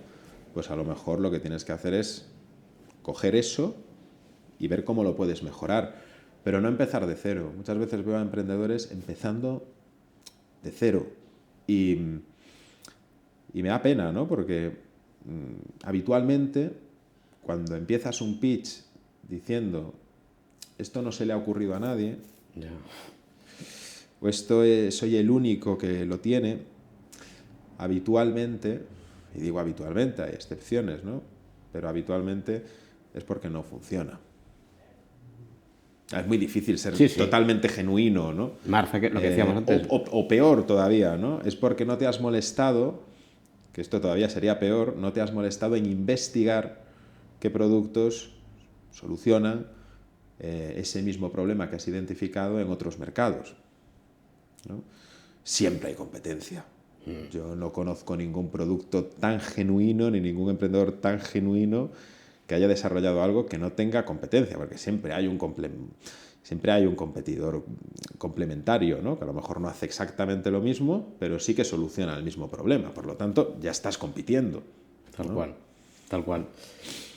pues a lo mejor lo que tienes que hacer es coger eso y ver cómo lo puedes mejorar, pero no empezar de cero. Muchas veces veo a emprendedores empezando de cero, y me da pena, ¿no? Porque habitualmente cuando empiezas un pitch diciendo esto no se le ha ocurrido a nadie, Ya. o soy el único que lo tiene, habitualmente, y digo habitualmente, hay excepciones, ¿no? Pero habitualmente es porque no funciona. Es muy difícil ser totalmente genuino, ¿no? Marza, lo que decíamos antes. O peor todavía, ¿no? Es porque no te has molestado, que esto todavía sería peor, no te has molestado en investigar qué productos solucionan ese mismo problema que has identificado en otros mercados, ¿no? Siempre hay competencia. Yo no conozco ningún producto tan genuino ni ningún emprendedor tan genuino que haya desarrollado algo que no tenga competencia, porque siempre hay un competidor complementario, ¿no? Que a lo mejor no hace exactamente lo mismo, pero sí que soluciona el mismo problema. Por lo tanto, ya estás compitiendo. Tal ¿no? cual, tal cual.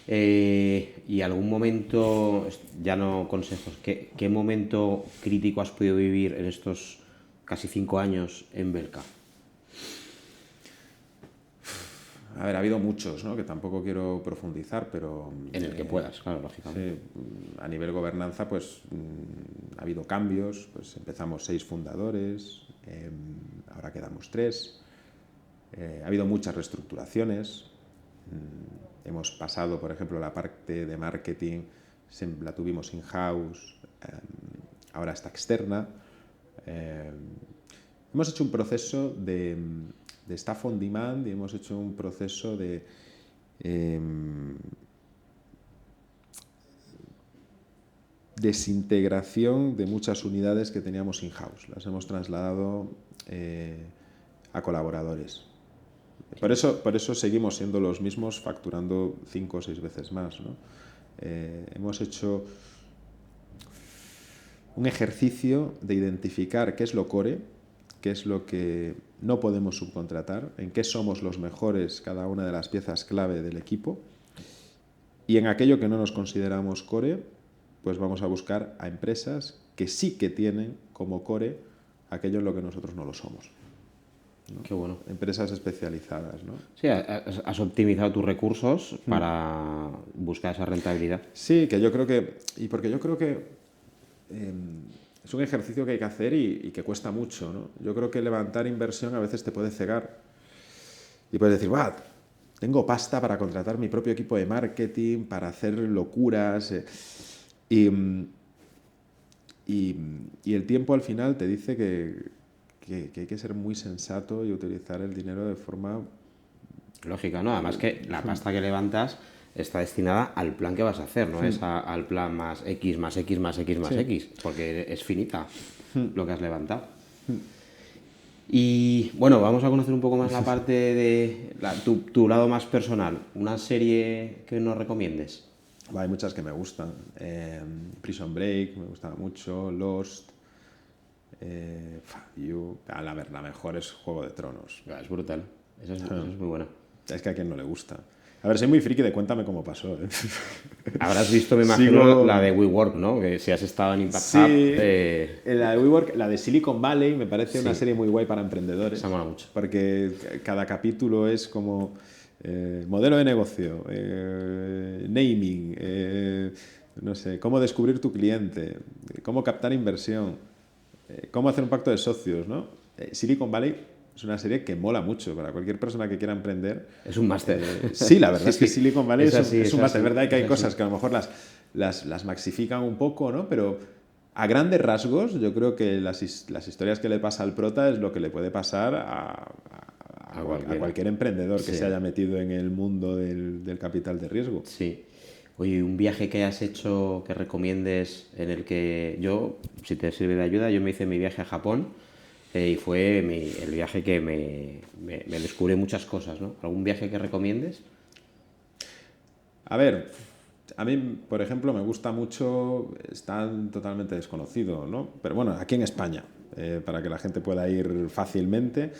Y algún momento, ya no consejos, ¿qué momento crítico has podido vivir en estos casi 5 años en Belka? A ver, ha habido muchos, ¿no? Que tampoco quiero profundizar, pero En el que puedas, claro, lógicamente. sí, a nivel gobernanza, pues ha habido cambios. Pues empezamos 6 fundadores, ahora quedamos 3. Ha habido muchas reestructuraciones. Hemos pasado, por ejemplo, la parte de marketing, la tuvimos in-house, ahora está externa. Hemos hecho un proceso de staff on demand y hemos hecho un proceso de desintegración de muchas unidades que teníamos in-house. Las hemos trasladado a colaboradores. Por eso seguimos siendo los mismos, facturando 5 o 6 veces más, ¿no? Hemos hecho un ejercicio de identificar qué es lo core, qué es lo que no podemos subcontratar, en qué somos los mejores cada una de las piezas clave del equipo, y en aquello que no nos consideramos core, pues vamos a buscar a empresas que sí que tienen como core aquello en lo que nosotros no lo somos, ¿no? Qué bueno. Empresas especializadas, ¿no? Sí, has optimizado tus recursos para buscar esa rentabilidad. Sí, que yo creo que... Y porque yo creo que es un ejercicio que hay que hacer y que cuesta mucho, ¿no? Yo creo que levantar inversión a veces te puede cegar. Y puedes decir, ¡guau! Tengo pasta para contratar mi propio equipo de marketing, para hacer locuras. Y el tiempo al final te dice que hay que ser muy sensato y utilizar el dinero de forma... Lógica, ¿no? Además que la pasta que levantas está destinada al plan que vas a hacer, no es al plan más X, más X, más X, más X, porque es finita lo que has levantado. Y bueno, vamos a conocer un poco más la parte de tu lado más personal. ¿Una serie que nos recomiendes? Hay muchas que me gustan. Prison Break me gustaba mucho, Lost, You. La mejor es Juego de Tronos. Es brutal, esa es muy buena. Es que a quien no le gusta. A ver, soy muy friki de Cuéntame cómo pasó. Habrás visto, me imagino, la de WeWork, ¿no? Que si has estado en Impact Sí, Hub... la de WeWork, la de Silicon Valley, me parece una serie muy guay para emprendedores. Esa mola mucho. Porque cada capítulo es como modelo de negocio, naming, no sé, cómo descubrir tu cliente, cómo captar inversión, cómo hacer un pacto de socios, ¿no? Silicon Valley es una serie que mola mucho para cualquier persona que quiera emprender. Es un máster. Sí, la verdad es que Silicon Valley es un máster. Es verdad que hay así. cosas que a lo mejor las maxifican un poco, ¿no? Pero a grandes rasgos yo creo que las historias que le pasa al prota es lo que le puede pasar a cualquier emprendedor que se haya metido en el mundo del capital de riesgo. Sí. Oye, un viaje que hayas hecho que recomiendes en el que yo, si te sirve de ayuda, yo me hice mi viaje a Japón y fue el viaje que me descubrió muchas cosas, ¿no? ¿Algún viaje que recomiendes? A ver, a mí, por ejemplo, me gusta mucho, está totalmente desconocido, ¿no? Pero bueno, aquí en España, para que la gente pueda ir fácilmente.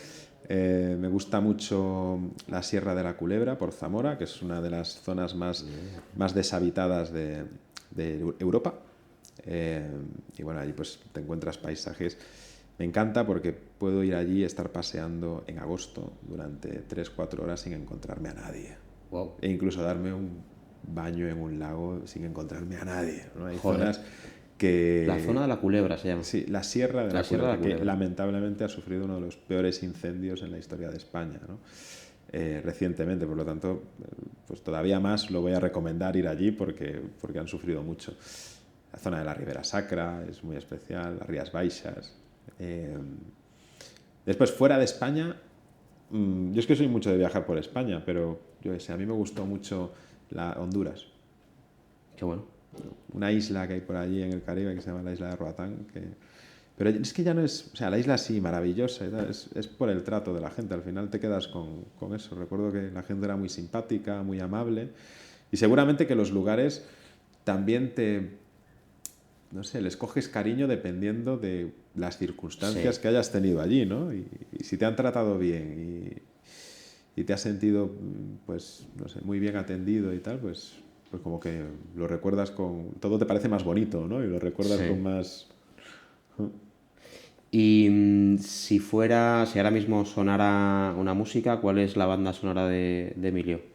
Me gusta mucho la Sierra de la Culebra por Zamora, que es una de las zonas más deshabitadas de Europa. Y bueno, allí pues te encuentras paisajes. Me encanta porque puedo ir allí y estar paseando en agosto durante 3-4 horas sin encontrarme a nadie. Wow. E incluso darme un baño en un lago sin encontrarme a nadie, ¿no? Hay zonas que... La zona de la Culebra se llama. Sí, la Sierra de la Culebra, que lamentablemente ha sufrido uno de los peores incendios en la historia de España, ¿no? Recientemente, por lo tanto, pues todavía más lo voy a recomendar ir allí porque han sufrido mucho. La zona de la Ribera Sacra es muy especial, las Rías Baixas. Después, fuera de España, yo es que soy mucho de viajar por España, pero yo sé, a mí me gustó mucho Honduras. Qué bueno. Una isla que hay por allí en el Caribe que se llama la isla de Roatán, pero es que ya no es, o sea, la isla sí, maravillosa, es por el trato de la gente, al final te quedas con eso. Recuerdo que la gente era muy simpática, muy amable, Y seguramente que los lugares también no sé, les coges cariño dependiendo de las circunstancias Sí. que hayas tenido allí, ¿no? Y si te han tratado bien y te has sentido, pues, no sé, muy bien atendido y tal, pues como que lo recuerdas todo te parece más bonito, ¿no? Y lo recuerdas Sí. con más... Y si ahora mismo sonara una música, ¿cuál es la banda sonora de Emilio?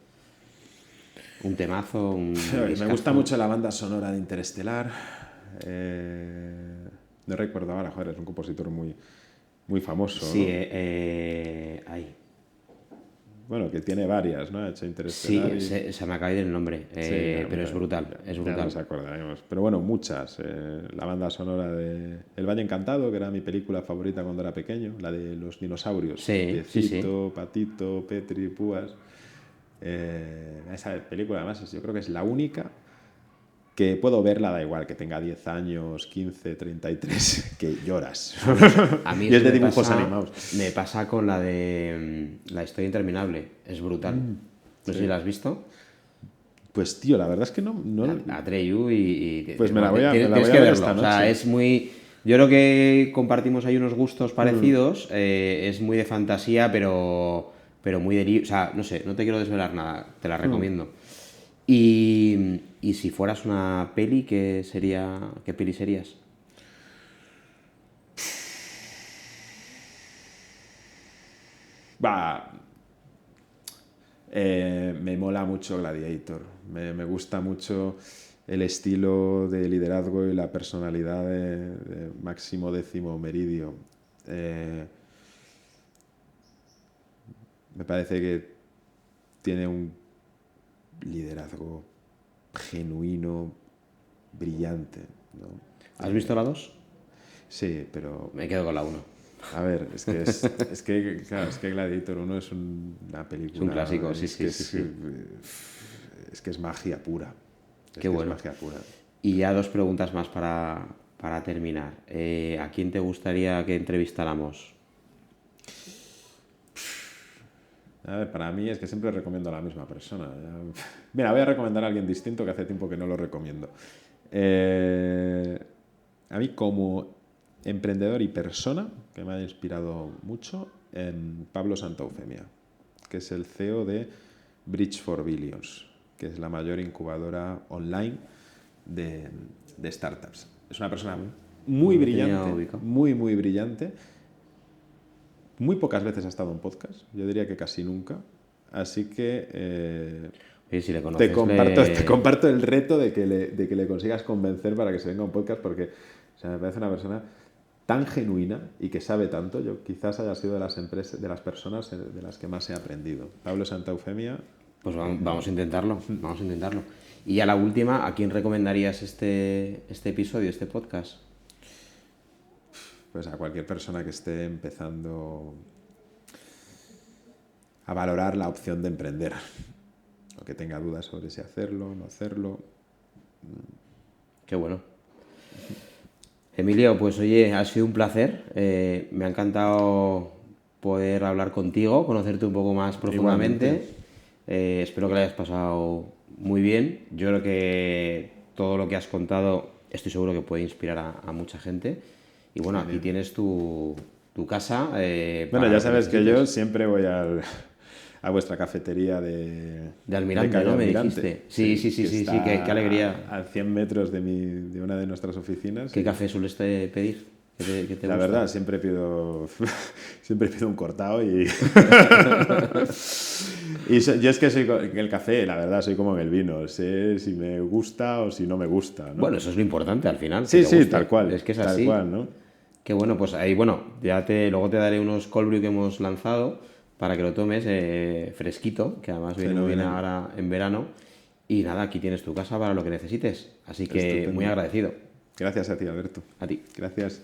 ¿Un temazo, un Me gusta discazo? mucho la banda sonora de Interestelar. No recuerdo ahora, joder, es un compositor muy famoso, Sí, ¿no? ahí. Bueno, que tiene varias, ¿no? Ha hecho Interestelar Sí, y... se me acaba de ir el nombre, Sí, a mí pero es también. brutal, es Ya brutal. nos acordaremos. Pero bueno, muchas. La banda sonora de El Valle Encantado, que era mi película favorita cuando era pequeño, la de los dinosaurios. Sí, sí, sí. Piecito, Patito, Petri, Púas. Esa película, además, yo creo que es la única que puedo verla, da igual, que tenga 10 años, 15, 33, que lloras. A mí Y es eso de dibujos animados. me pasa con la de La historia interminable, es brutal. No sé si Sí. la has visto. Pues tío, la verdad es que Atreyu pues me tienes, la tienes voy a que ver verlo. esta O sea, noche. es muy. Yo creo que compartimos ahí unos gustos parecidos. Es muy de fantasía, pero muy de. O sea, no sé, no te quiero desvelar nada, te la recomiendo. Y si fueras una peli, ¿qué peli serías? Va, me mola mucho Gladiator. Me gusta mucho el estilo de liderazgo y la personalidad de Máximo Décimo Meridio. Eh, Me parece que tiene un liderazgo genuino, brillante, ¿no? ¿Has visto la 2? Sí, pero Me quedo con la 1. a ver, claro, es que Gladiator 1 es una Es un película, clásico, sí, sí, sí, sí. es que es magia pura. Es Qué que es bueno. magia pura. Y ya dos preguntas más para terminar. ¿A quién te gustaría que entrevistáramos? A ver, para mí es que siempre recomiendo a la misma persona. Mira, voy a recomendar a alguien distinto que hace tiempo que no lo recomiendo. Eh, a mí como emprendedor y persona, que me ha inspirado mucho, Pablo Santaufemia, que es el CEO de Bridge for Billions, que es la mayor incubadora online de, de startups. Es una persona muy No lo tenía brillante, ubicado. muy brillante. Muy pocas veces ha estado en podcast, yo diría que casi nunca. Así que Oye, si le te conoces, comparto, te comparto el reto de que le consigas convencer para que se venga a un podcast porque o sea, me parece una persona tan genuina y que sabe tanto. Yo quizás haya sido de las empresas, de las personas de las que más he aprendido. Pablo Santaufemia, pues vamos a intentarlo, vamos a intentarlo. Y ya la última, ¿a quién recomendarías este episodio, este podcast? pues a cualquier persona que esté empezando a valorar la opción de emprender o que tenga dudas sobre si hacerlo o no hacerlo. Qué bueno. Emilio, pues oye, ha sido un placer. Me ha encantado poder hablar contigo, conocerte un poco más Igualmente. profundamente. Espero que lo hayas pasado muy bien. Yo creo que todo lo que has contado estoy seguro que puede inspirar a mucha gente. Y bueno, aquí Genial. tienes tu casa Bueno, para ya lo que sabes que yo necesites. siempre voy a vuestra cafetería De de Almirante, calle ¿no? Me Almirante. dijiste. Sí, Sí, sí, sí, que sí, sí, qué alegría. está a 100 metros de una de nuestras oficinas. ¿Qué Y café sueles pedir? ¿Qué te la gusta? verdad, siempre pido un cortado y... yo es que soy en el café, la verdad, soy como en el vino. Sé si me gusta o si no me gusta, ¿no? Bueno, eso es lo importante al final, que Sí, te sí, guste. Es que es tal así. cual, ¿no? Qué bueno, pues ahí, bueno, luego te daré unos cold brew que hemos lanzado para que lo tomes fresquito, que además viene muy bien Fenomenal. ahora en verano. Y nada, aquí tienes tu casa para lo que necesites. Así que muy Estupendo. agradecido. Gracias a ti, Alberto. A ti. Gracias.